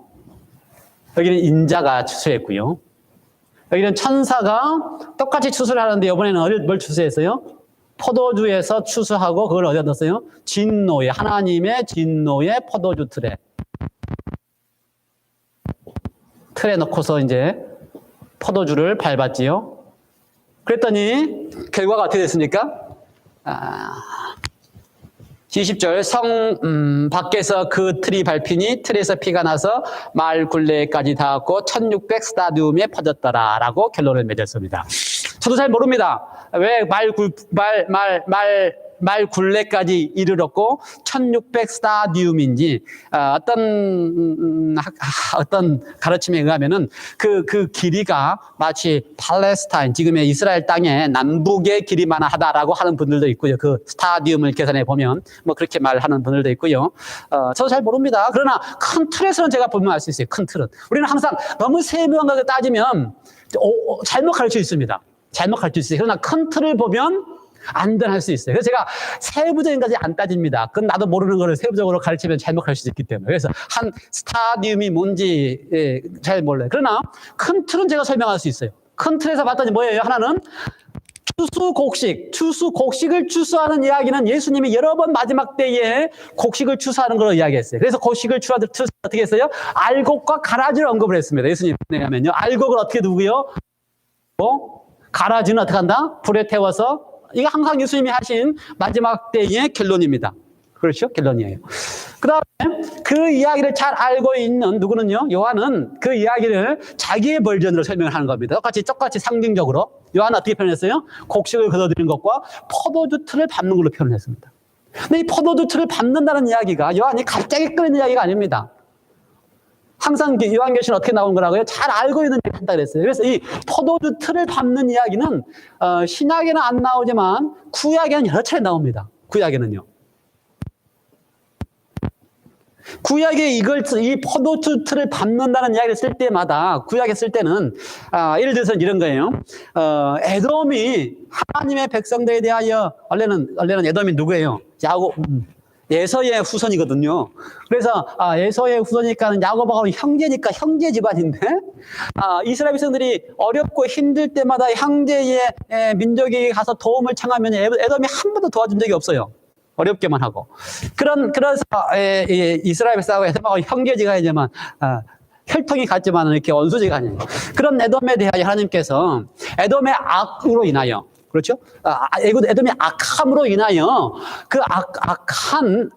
여기는 인자가 추수했고요. 여기는 천사가 똑같이 추수를 하는데 이번에는 뭘 추수했어요? 포도주에서 추수하고 그걸 어디다 넣었어요? 진노의 하나님의 진노의 포도주 틀에 넣고서 이제 포도주를 밟았지요. 그랬더니 결과가 어떻게 됐습니까? 20절 밖에서 그 틀이 밟히니 틀에서 피가 나서 마을 굴레까지 닿았고 1600 스타디움에 퍼졌더라 라고 결론을 맺었습니다. 저도 잘 모릅니다. 왜 말 굴레까지 이르렀고 1600 스타디움인지 어떤 가르침에 의하면은 그 길이가 마치 팔레스타인 지금의 이스라엘 땅의 남북의 길이만 하다라고 하는 분들도 있고요. 그 스타디움을 계산해 보면 뭐 그렇게 말하는 분들도 있고요. 저도 잘 모릅니다. 그러나 큰 틀에서는 제가 보면 알 수 있어요. 큰 틀은 우리는 항상 너무 세밀한 것을 따지면 잘못 가르쳐 있습니다. 잘못 가르쳐 있어요. 그러나 큰 틀을 보면 안전할 수 있어요. 그래서 제가 세부적인 것까지 안 따집니다. 그건 나도 모르는 거를 세부적으로 가르치면 잘못 가르칠 수 있기 때문에. 그래서 한 스타디움이 뭔지 잘 몰라요. 그러나 큰 틀은 제가 설명할 수 있어요. 큰 틀에서 봤더니 뭐예요? 하나는 곡식을 추수하는 이야기는 예수님이 여러 번 마지막 때에 곡식을 추수하는 걸로 이야기했어요. 그래서 곡식을 추수하는 어떻게 했어요? 알곡과 가라지를 언급을 했습니다. 예수님에 하면요. 알곡을 어떻게 두고요? 가라지는 어떻게 한다? 불에 태워서 이게 항상 예수님이 하신 마지막 때의 결론입니다. 그렇죠? 결론이에요. 그 다음에 그 이야기를 잘 알고 있는 누구는요? 요한은 그 이야기를 자기의 버전으로 설명을 하는 겁니다. 똑같이 상징적으로. 요한은 어떻게 표현했어요? 곡식을 거둬들인 것과 포도주 틀을 밟는 걸로 표현을 했습니다. 근데 이 포도주 틀을 밟는다는 이야기가 요한이 갑자기 꺼낸 이야기가 아닙니다. 항상 요한계시는 어떻게 나온 거라고요? 잘 알고 있는 얘기를 한다 그랬어요. 그래서 이 포도주 틀을 밟는 이야기는 신약에는 안 나오지만 구약에는 여러 차례 나옵니다. 구약에는요. 구약에 이 포도주 틀을 밟는다는 이야기를 쓸 때마다 구약에 쓸 때는 예를 들어서 이런 거예요. 에돔이 하나님의 백성들에 대하여 원래는 에돔이 누구예요? 에서의 후손이거든요. 그래서 에서의 후손이니까 야곱하고 형제니까 형제 집안인데 이스라엘 백성들이 어렵고 힘들 때마다 형제의 민족이 가서 도움을 청하면 에돔이 한 번도 도와준 적이 없어요. 어렵게만 하고. 그래서 이스라엘 백성하고 에돔하고 형제지간이지만 혈통이 같지만 이렇게 원수지가 아니에요. 그런 에돔에 대하여 하나님께서 에돔의 악으로 인하여, 그렇죠? 에돔의 악함으로 인하여 그 악한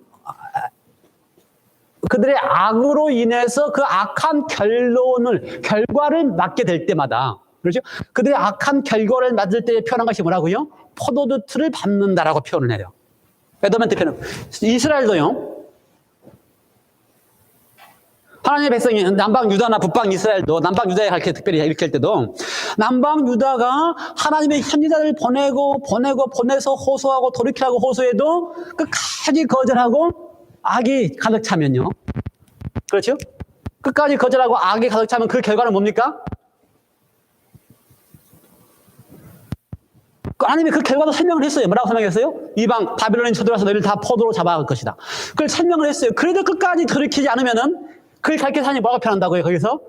그들의 악으로 인해서 그 악한 결과를 맞게 될 때마다, 그렇죠? 그들의 악한 결과를 맞을 때 표현한 것이 뭐라고요? 포도주 틀을 밟는다라고 표현을 해요. 에돔한테 표현. 이스라엘도요. 하나님의 백성이 남방 유다나 북방 이스라엘도 남방 유다에 이렇게 특별히 일으킬 때도 남방 유다가 하나님의 선지자를 보내서 호소하고 돌이키라고 호소해도 끝까지 거절하고 악이 가득 차면요. 그렇죠? 끝까지 거절하고 악이 가득 차면 그 결과는 뭡니까? 하나님이 그 결과도 설명을 했어요. 뭐라고 설명했어요? 이방 바빌론이 쳐들어와서 너희를 다 포도로 잡아갈 것이다. 그걸 설명을 했어요. 그래도 끝까지 돌이키지 않으면은 그걸 가르쳐서 하나님이 뭐라고 표현한다고요? 거기서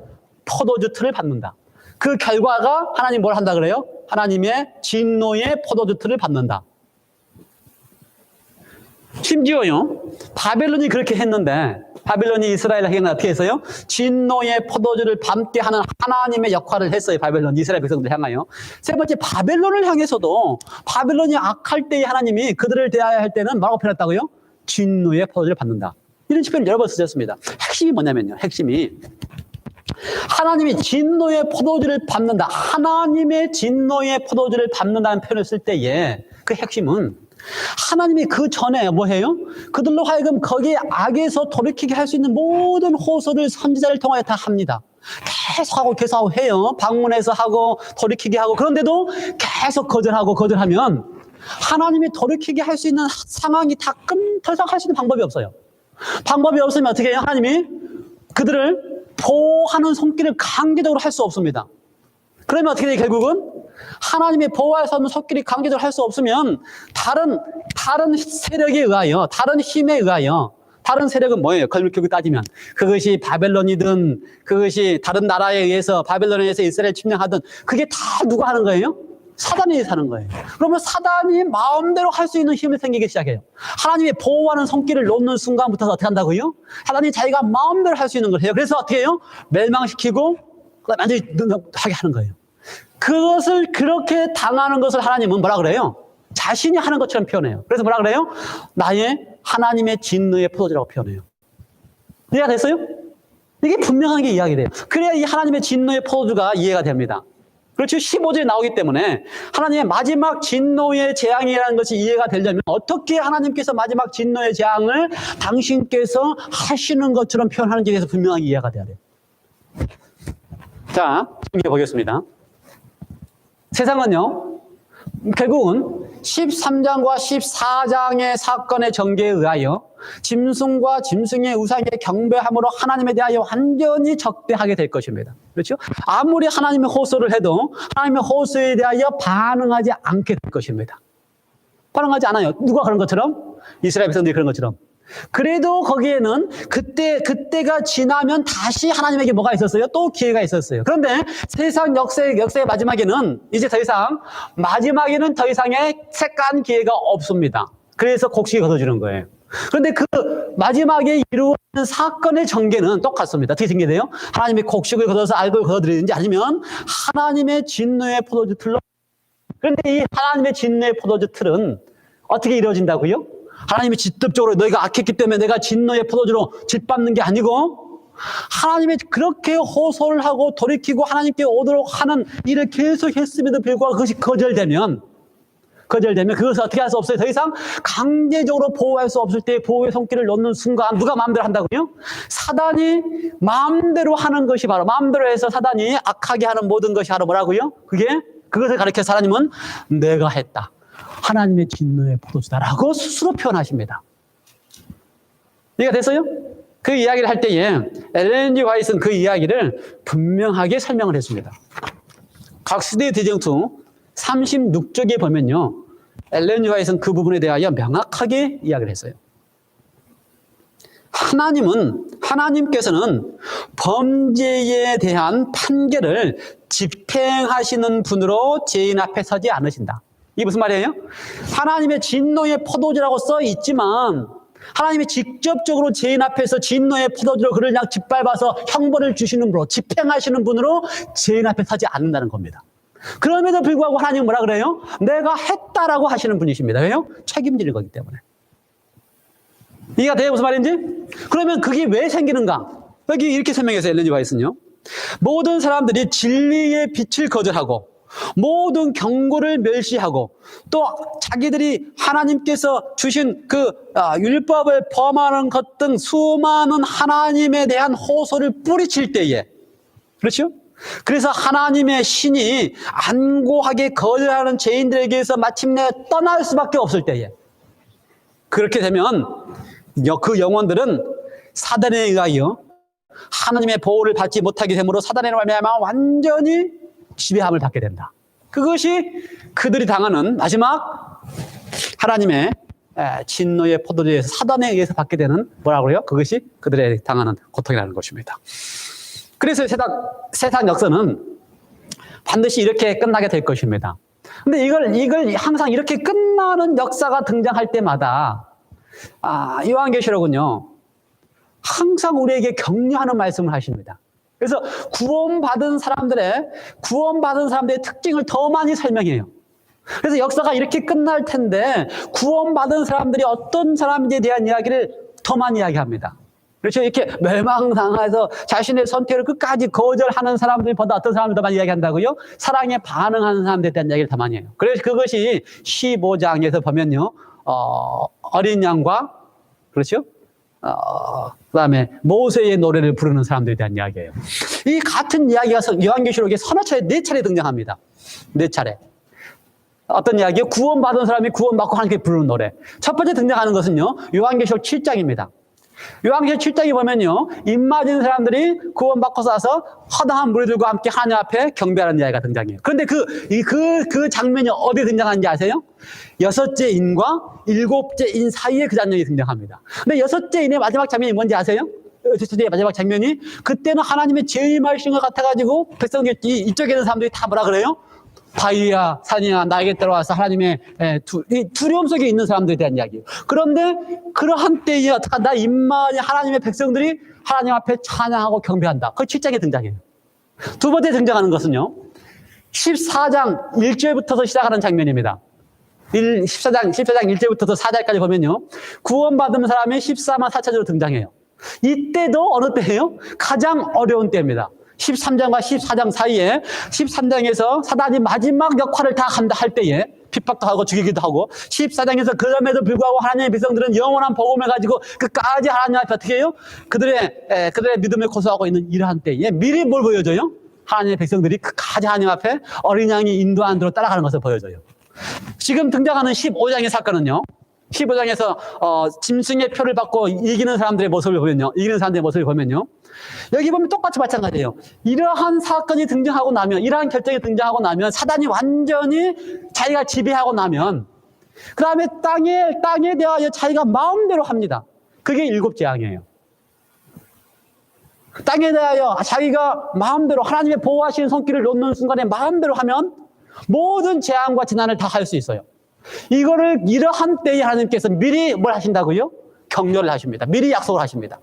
포도주 틀을 밟는다. 그 결과가 하나님 뭘 한다 그래요? 하나님의 진노의 포도주 틀을 밟는다. 심지어요, 바벨론이 그렇게 했는데, 바벨론이 이스라엘에게 어떻게 했어요? 진노의 포도주를 밟게 하는 하나님의 역할을 했어요. 바벨론, 이스라엘 백성들 향하여. 세 번째, 바벨론을 향해서도 바벨론이 악할 때에 하나님이 그들을 대하여 할 때는 뭐라고 표현했다고요? 진노의 포도주를 밟는다. 이런 표현을 여러 번 쓰셨습니다. 핵심이 뭐냐면요, 핵심이 하나님이 진노의 포도주를 밟는다. 하나님의 진노의 포도주를 밟는다는 표현을 쓸 때에 그 핵심은 하나님이 그 전에 뭐 해요? 그들로 하여금 거기에 악에서 돌이키게 할 수 있는 모든 호소를 선지자를 통하여 다 합니다. 계속하고 해요. 방문해서 하고 돌이키게 하고. 그런데도 계속 거절하면 하나님이 돌이키게 할 수 있는 상황이 더 이상 할 수 있는 방법이 없어요. 방법이 없으면 어떻게 해요? 하나님이 그들을 보호하는 손길을 강제적으로 할 수 없습니다. 그러면 어떻게 돼요? 결국은 하나님의 보호할 수 없는 손길이 강제적으로 할 수 없으면 다른 세력에 의하여, 다른 힘에 의하여, 다른 세력은 뭐예요? 결국 따지면 그것이 바벨론이든 그것이 다른 나라에 의해서 바벨론에 의해서 이스라엘 침략하든 그게 다 누가 하는 거예요? 사단이 하는 거예요. 그러면 사단이 마음대로 할 수 있는 힘이 생기기 시작해요. 하나님의 보호하는 손길을 놓는 순간부터 어떻게 한다고요? 사단이 자기가 마음대로 할 수 있는 걸 해요. 그래서 어떻게 해요? 멸망시키고 완전히 하게 하는 거예요. 그것을 그렇게 당하는 것을 하나님은 뭐라 그래요? 자신이 하는 것처럼 표현해요. 그래서 뭐라 그래요? 나의 하나님의 진노의 포도주라고 표현해요. 이해가 됐어요? 이게 분명하게 이야기돼요. 그래야 이 하나님의 진노의 포도주가 이해가 됩니다. 그렇죠? 15절에 나오기 때문에 하나님의 마지막 진노의 재앙이라는 것이 이해가 되려면 어떻게 하나님께서 마지막 진노의 재앙을 당신께서 하시는 것처럼 표현하는지에 대해서 분명하게 이해가 돼야 돼요. 자, 준비해 보겠습니다. 세상은요, 결국은 13장과 14장의 사건의 전개에 의하여 짐승과 짐승의 우상에 경배함으로 하나님에 대하여 완전히 적대하게 될 것입니다. 그렇죠? 아무리 하나님의 호소를 해도 하나님의 호소에 대하여 반응하지 않게 될 것입니다. 반응하지 않아요. 누가 그런 것처럼? 이스라엘 백성들이 그런 것처럼. 그래도 거기에는 그때가 지나면 다시 하나님에게 뭐가 있었어요? 또 기회가 있었어요. 그런데 세상 역사의 마지막에는 마지막에는 더 이상의 색간 기회가 없습니다. 그래서 곡식이 걷어지는 거예요. 그런데 그 마지막에 이루어지는 사건의 전개는 똑같습니다. 어떻게 전개돼요? 하나님의 곡식을 걷어서 알곡을 걷어들이는지 아니면 하나님의 진노의 포도주 틀로. 그런데 이 하나님의 진노의 포도주 틀은 어떻게 이루어진다고요? 하나님이 직접적으로 너희가 악했기 때문에 내가 진노의 포도주로 짓밟는 게 아니고 하나님이 그렇게 호소를 하고 돌이키고 하나님께 오도록 하는 일을 계속 했음에도 불구하고 그것이 거절되면 그것을 어떻게 할 수 없어요. 더 이상 강제적으로 보호할 수 없을 때 보호의 손길을 놓는 순간 누가 마음대로 한다고요? 사단이 마음대로 하는 것이 바로 마음대로 해서 사단이 악하게 하는 모든 것이 바로 뭐라고요? 그것을 가리켜서 하나님은 내가 했다. 하나님의 진노의 포도주다라고 스스로 표현하십니다. 이해가 됐어요? 그 이야기를 할 때에 엘렌 G. 화이트는 그 이야기를 분명하게 설명을 했습니다. 각시대의 대쟁투 36쪽에 보면요, 엘렌 G. 화이트는 그 부분에 대하여 명확하게 이야기를 했어요. 하나님께서는 범죄에 대한 판결을 집행하시는 분으로 죄인 앞에 서지 않으신다. 이게 무슨 말이에요? 하나님의 진노의 포도주라고 써 있지만 하나님이 직접적으로 죄인 앞에서 진노의 포도주로 그를 그냥 짓밟아서 형벌을 주시는 분으로 집행하시는 분으로 죄인 앞에 서지 않는다는 겁니다. 그럼에도 불구하고 하나님은 뭐라 그래요? 내가 했다라고 하시는 분이십니다. 왜요? 책임질 거기 때문에. 이해가 돼요? 무슨 말인지? 그러면 그게 왜 생기는가? 여기 이렇게 설명해서 엘렌 지 화이트는요. 모든 사람들이 진리의 빛을 거절하고 모든 경고를 멸시하고 또 자기들이 하나님께서 주신 그 율법을 범하는 것 등 수많은 하나님에 대한 호소를 뿌리칠 때에, 그렇죠? 그래서 하나님의 신이 안고하게 거절하는 죄인들에게서 마침내 떠날 수밖에 없을 때에, 그렇게 되면 그 영혼들은 사단에 의하여 하나님의 보호를 받지 못하게 되므로 사단의 말미암아 완전히 지배함을 받게 된다. 그것이 그들이 당하는 마지막 하나님의 진노의 포도주에서 사단에 의해서 받게 되는 뭐라고 해요? 그것이 그들의 당하는 고통이라는 것입니다. 그래서 세상 역사는 반드시 이렇게 끝나게 될 것입니다. 근데 이걸 항상 이렇게 끝나는 역사가 등장할 때마다 요한계시록은요 항상 우리에게 격려하는 말씀을 하십니다. 그래서 구원받은 사람들의 특징을 더 많이 설명해요. 그래서 역사가 이렇게 끝날 텐데 구원받은 사람들이 어떤 사람인지에 대한 이야기를 더 많이 이야기합니다. 그렇죠? 이렇게 멸망당해서 자신의 선택을 끝까지 거절하는 사람들보다 어떤 사람을 더 많이 이야기한다고요? 사랑에 반응하는 사람들에 대한 이야기를 더 많이 해요. 그래서 그것이 15장에서 보면요, 어린 양과, 그렇죠? 그 다음에 모세의 노래를 부르는 사람들에 대한 이야기예요. 이 같은 이야기가 요한계시록에 서너 차례, 4차례 등장합니다. 4차례. 어떤 이야기요? 구원받은 사람이 구원받고 하나님께 부르는 노래. 첫 번째 등장하는 것은요, 요한계시록 7장입니다. 요한계시록 7장에 보면요, 입맞은 사람들이 구원받고서 와서 허다한 무리들과 함께 하나님 앞에 경배하는 이야기가 등장해요. 그런데 그 장면이 어디에 등장하는지 아세요? 6째 인과 7째 인 사이에 그 장면이 등장합니다. 근데 6째 인의 마지막 장면이 뭔지 아세요? 6째 마지막 장면이 그때는 하나님의 재림하신 것 같아가지고 백성들 이쪽에 있는 사람들이 다 뭐라 그래요? 바위야 산이야 나에게 따라와서 하나님의 두려움 속에 있는 사람들에 대한 이야기예요. 그런데 그러한 때에 어떡한다? 임마니 하나님의 백성들이 하나님 앞에 찬양하고 경배한다. 그 7장에 등장해요. 두 번째 등장하는 것은요, 14장 1절부터 시작하는 장면입니다. 14장 1절부터 4절까지 보면요, 구원받은 사람이 14만 4천으로 등장해요. 이때도 어느 때예요? 가장 어려운 때입니다. 13장과 14장 사이에 13장에서 사단이 마지막 역할을 다 한다 할 때에 핍박도 하고 죽이기도 하고, 14장에서 그럼에도 불구하고 하나님의 백성들은 영원한 복음을 가지고 끝까지 하나님 앞에 어떻게 해요? 그들의 믿음을 고수하고 있는 이러한 때에 미리 뭘 보여줘요? 하나님의 백성들이 끝까지 하나님 앞에 어린 양이 인도한 대로 따라가는 것을 보여줘요. 지금 등장하는 15장의 사건은요, 15장에서 짐승의 표를 받고 이기는 사람들의 모습을 보면요, 여기 보면 똑같이 마찬가지예요. 이러한 사건이 등장하고 나면, 이러한 결정이 등장하고 나면, 사단이 완전히 자기가 지배하고 나면, 그 다음에 땅에 대하여 자기가 마음대로 합니다. 그게 7 재앙이에요. 땅에 대하여 자기가 마음대로 하나님의 보호하시는 손길을 놓는 순간에 마음대로 하면 모든 재앙과 재난을 다 할 수 있어요. 이러한 때에 하나님께서 미리 뭘 하신다고요? 격려를 하십니다. 미리 약속을 하십니다.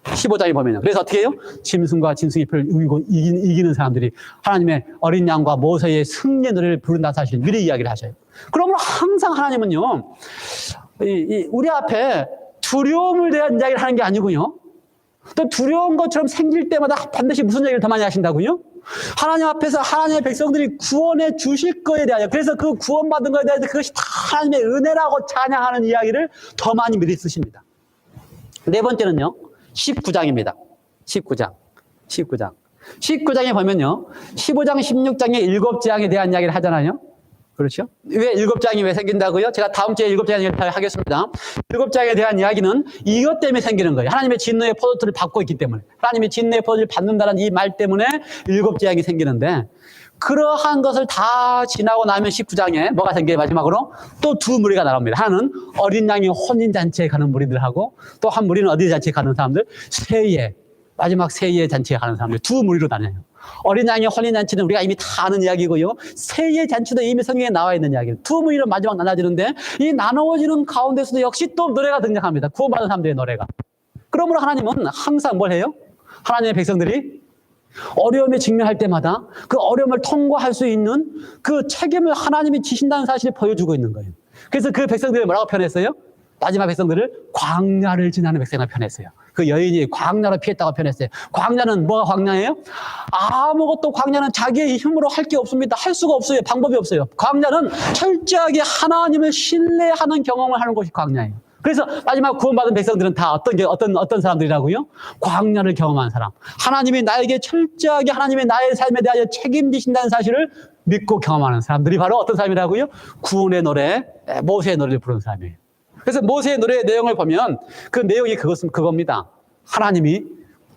15장에 보면요. 그래서 어떻게 해요? 짐승과 짐승의 표를 이기는 사람들이 하나님의 어린 양과 모세의 승리의 노래를 부른다 사실 미리 이야기를 하셔요. 그러므로 항상 하나님은요, 우리 앞에 두려움을 대한 이야기를 하는 게 아니고요, 또 두려운 것처럼 생길 때마다 반드시 무슨 얘기를 더 많이 하신다고요? 하나님 앞에서 하나님의 백성들이 구원해 주실 거에 대하여, 그래서 그 구원받은 거에 대해서 그것이 다 하나님의 은혜라고 찬양하는 이야기를 더 많이 미리 쓰십니다. 네 번째는요, 19장입니다. 19장에 보면요, 15장, 16장에 7 재앙에 대한 이야기를 하잖아요. 그렇죠? 왜 7장이 왜 생긴다고요? 제가 다음 주에 7장에 이야기를 하겠습니다. 7장에 대한 이야기는 이것 때문에 생기는 거예요. 하나님의 진노의 포도주를 받고 있기 때문에. 하나님의 진노의 포도주를 받는다는 이 말 때문에 7 재앙이 생기는데, 그러한 것을 다 지나고 나면 19장에 뭐가 생겨요? 마지막으로 또 2 무리가 나옵니다. 하나는 어린 양의 혼인잔치에 가는 무리들하고, 또 한 무리는 어디 잔치에 가는 사람들? 마지막 세의 잔치에 가는 사람들, 2 무리로 나뉘어요. 어린 양의 혼인잔치는 우리가 이미 다 아는 이야기고요. 새의 잔치도 이미 성경에 나와 있는 이야기예요. 두 무리로 마지막 나눠지는데 이 나누어지는 가운데서도 역시 또 노래가 등장합니다. 구원받은 사람들의 노래가. 그러므로 하나님은 항상 뭘 해요? 하나님의 백성들이 어려움에 직면할 때마다 그 어려움을 통과할 수 있는 그 책임을 하나님이 지신다는 사실을 보여주고 있는 거예요. 그래서 그 백성들을 뭐라고 표현했어요? 마지막 백성들을 광야를 지나는 백성을 표현했어요. 그 여인이 광야로 피했다고 표현했어요. 광야는 뭐가 광야예요? 아무것도 광야는 자기의 힘으로 할 게 없습니다. 할 수가 없어요. 방법이 없어요. 광야는 철저하게 하나님을 신뢰하는 경험을 하는 것이 광야예요. 그래서 마지막 구원받은 백성들은 다 어떤 사람들이라고요? 광야를 경험한 사람. 하나님이 나에게 철저하게 하나님의 나의 삶에 대하여 책임지신다는 사실을 믿고 경험하는 사람들이 바로 어떤 사람이라고요? 구원의 노래, 모세의 노래를 부르는 사람이에요. 그래서 모세의 노래의 내용을 보면 그 내용이 그겁니다. 하나님이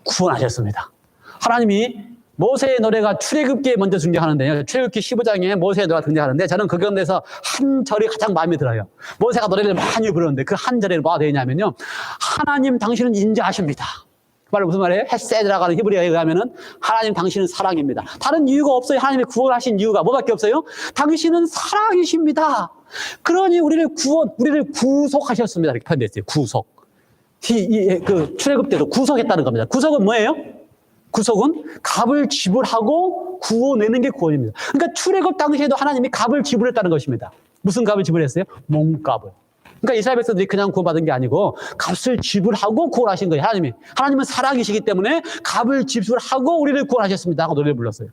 구원하셨습니다. 하나님이 모세의 노래가 출애굽기에 먼저 등장하는데요. 출애굽기 15장에 모세의 노래가 등장하는데 저는 그 가운데서 한 절이 가장 마음에 들어요. 모세가 노래를 많이 부르는데 그 한 절에 뭐가 되어 있냐면요. 하나님 당신은 인자하십니다. 그 말은 무슨 말이에요? 헤세드라고 하는 히브리어에 의하면은 하나님 당신은 사랑입니다. 다른 이유가 없어요. 하나님이 구원하신 이유가 뭐밖에 없어요? 당신은 사랑이십니다. 그러니 우리를 구속하셨습니다. 이렇게 표현됐어요. 구속. 그 출애굽 때도 구속했다는 겁니다. 구속은 뭐예요? 구속은 값을 지불하고 구원내는 게 구원입니다. 그러니까 출애굽 당시에도 하나님이 값을 지불했다는 것입니다. 무슨 값을 지불했어요? 몸값을. 그러니까 이스라엘 백성들이 그냥 구원받은 게 아니고 값을 지불하고 구원하신 거예요. 하나님은 사랑이시기 때문에 값을 지불하고 우리를 구원하셨습니다 하고 노래를 불렀어요.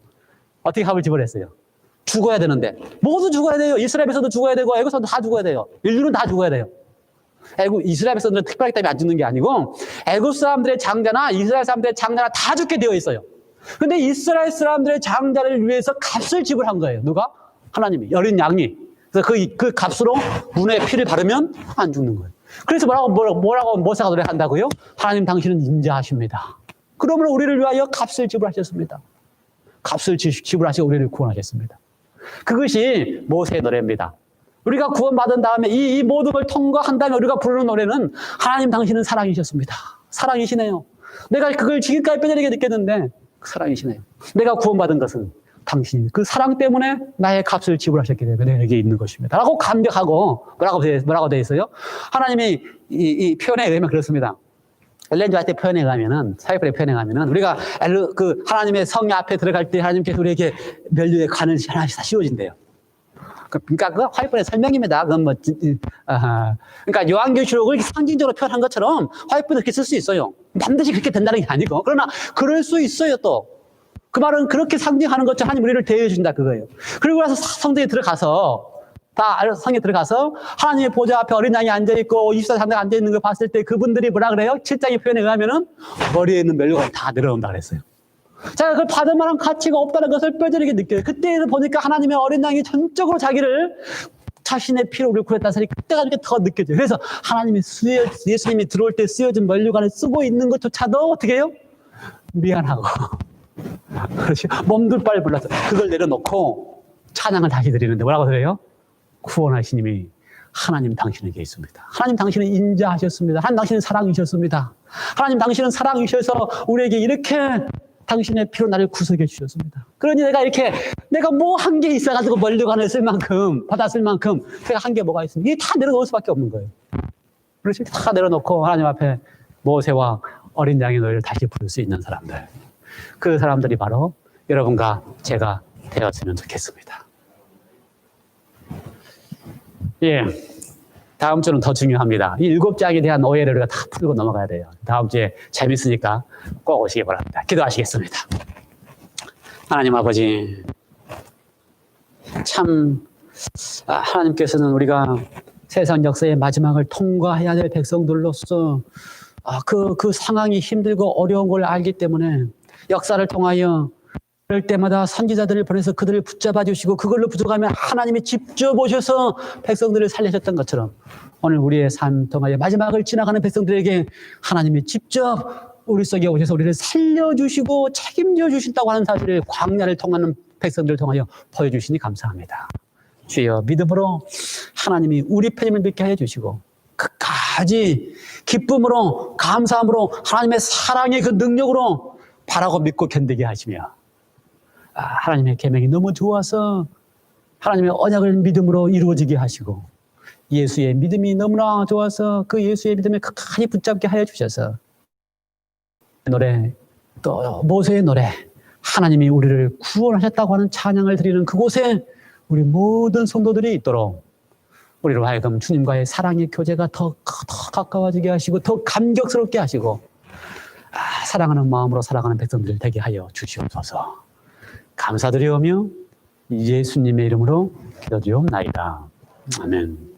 어떻게 값을 지불했어요? 죽어야 되는데 모두 죽어야 돼요. 이스라엘에서도 죽어야 되고 애국에서도 다 죽어야 돼요. 인류는 다 죽어야 돼요. 이스라엘 백성들은 특별하기 때문에 안 죽는 게 아니고 애국 사람들의 장자나 이스라엘 사람들의 장자나 다 죽게 되어 있어요. 그런데 이스라엘 사람들의 장자를 위해서 값을 지불한 거예요. 누가? 하나님이. 어린 양이. 그래서 그 값으로 문에 피를 바르면 안 죽는 거예요. 그래서 뭐라고 모세가 노래한다고요? 하나님 당신은 인자하십니다. 그러므로 우리를 위하여 값을 지불하셨습니다. 값을 지불하시고 우리를 구원하셨습니다. 그것이 모세의 노래입니다. 우리가 구원받은 다음에 이 모든 걸 통과한 다음에 우리가 부르는 노래는 하나님 당신은 사랑이셨습니다. 사랑이시네요. 내가 그걸 지금까지 뼈저리게 느꼈는데 사랑이시네요. 내가 구원받은 것은 당신이 그 사랑 때문에 나의 값을 지불하셨기 때문에 여기 있는 것입니다. 라고 감격하고 뭐라고 되어 있어요? 하나님이 이 표현에 의하면 그렇습니다. 엘렌 화이트 표현에 의하면은, 사이프의 표현에 의하면은, 우리가 하나님의 성 앞에 들어갈 때 하나님께서 우리에게 면류의 관을 하나씩 다 씌워진대요. 그러니까 그 화이트의 설명입니다. 그러니까 요한계시록을 상징적으로 표현한 것처럼 화이트도 그렇게 쓸 수 있어요. 반드시 그렇게 된다는 게 아니고. 그러나 그럴 수 있어요, 또. 그 말은 그렇게 상징하는 것처럼 하나님 우리를 대해주신다, 그거예요. 그리고 나서 성전에 들어가서, 성에 들어가서 하나님의 보좌 앞에 어린 양이 앉아있고 24상대가 앉아있는 걸 봤을 때 그분들이 뭐라 그래요? 7장의 표현에 의하면은 머리에 있는 면류관이 다 내려온다 그랬어요. 자, 그걸 받을 만한 가치가 없다는 것을 뼈저리게 느껴요. 그때 보니까 하나님의 어린 양이 전적으로 자신의 피로 우리를 구했다는 사실이 그때가 이렇게 더 느껴져요. 그래서 하나님이 예수님이 들어올 때 쓰여진 면류관을 쓰고 있는 것조차도 어떻게 해요? 미안하고. 그렇지. 몸둘바를 불러서 그걸 내려놓고 찬양을 다시 드리는데 뭐라고 그래요? 구원하신 님이 하나님 당신에게 있습니다. 하나님 당신은 인자하셨습니다. 하나님 당신은 사랑이셨습니다. 하나님 당신은 사랑이셔서 우리에게 이렇게 당신의 피로 나를 구속해 주셨습니다. 그러니 내가 뭐 한 게 있어가지고 면류관을 받았을 만큼 제가 한 게 뭐가 있습니까? 이게 다 내려놓을 수밖에 없는 거예요. 그렇지? 다 내려놓고 하나님 앞에 모세와 어린 양의 노래를 다시 부를 수 있는 사람들. 그 사람들이 바로 여러분과 제가 되었으면 좋겠습니다. 예. 다음 주는 더 중요합니다. 이 7장에 대한 오해를 우리가 다 풀고 넘어가야 돼요. 다음 주에 재밌으니까 꼭 오시기 바랍니다. 기도하시겠습니다. 하나님 아버지, 참, 하나님께서는 우리가 세상 역사의 마지막을 통과해야 될 백성들로서 그 상황이 힘들고 어려운 걸 알기 때문에 역사를 통하여 그럴 때마다 선지자들을 보내서 그들을 붙잡아 주시고 그걸로 부족하면 하나님이 직접 오셔서 백성들을 살리셨던 것처럼 오늘 우리의 삶 통하여 마지막을 지나가는 백성들에게 하나님이 직접 우리 속에 오셔서 우리를 살려주시고 책임져 주신다고 하는 사실을 광야를 통하는 백성들을 통하여 보여주시니 감사합니다. 주여, 믿음으로 하나님이 우리 편임을 믿게 해주시고 끝까지 기쁨으로 감사함으로 하나님의 사랑의 그 능력으로 바라고 믿고 견디게 하시며 하나님의 계명이 너무 좋아서 하나님의 언약을 믿음으로 이루어지게 하시고 예수의 믿음이 너무나 좋아서 그 예수의 믿음에 끝까지 붙잡게 하여 주셔서 노래 또 모세의 노래 하나님이 우리를 구원하셨다고 하는 찬양을 드리는 그곳에 우리 모든 성도들이 있도록 우리로 하여금 주님과의 사랑의 교제가 더 가까워지게 하시고 더 감격스럽게 하시고 사랑하는 마음으로 살아가는 백성들 되게 하여 주시옵소서. 감사드리오며 예수님의 이름으로 기도드리옵나이다. 아멘.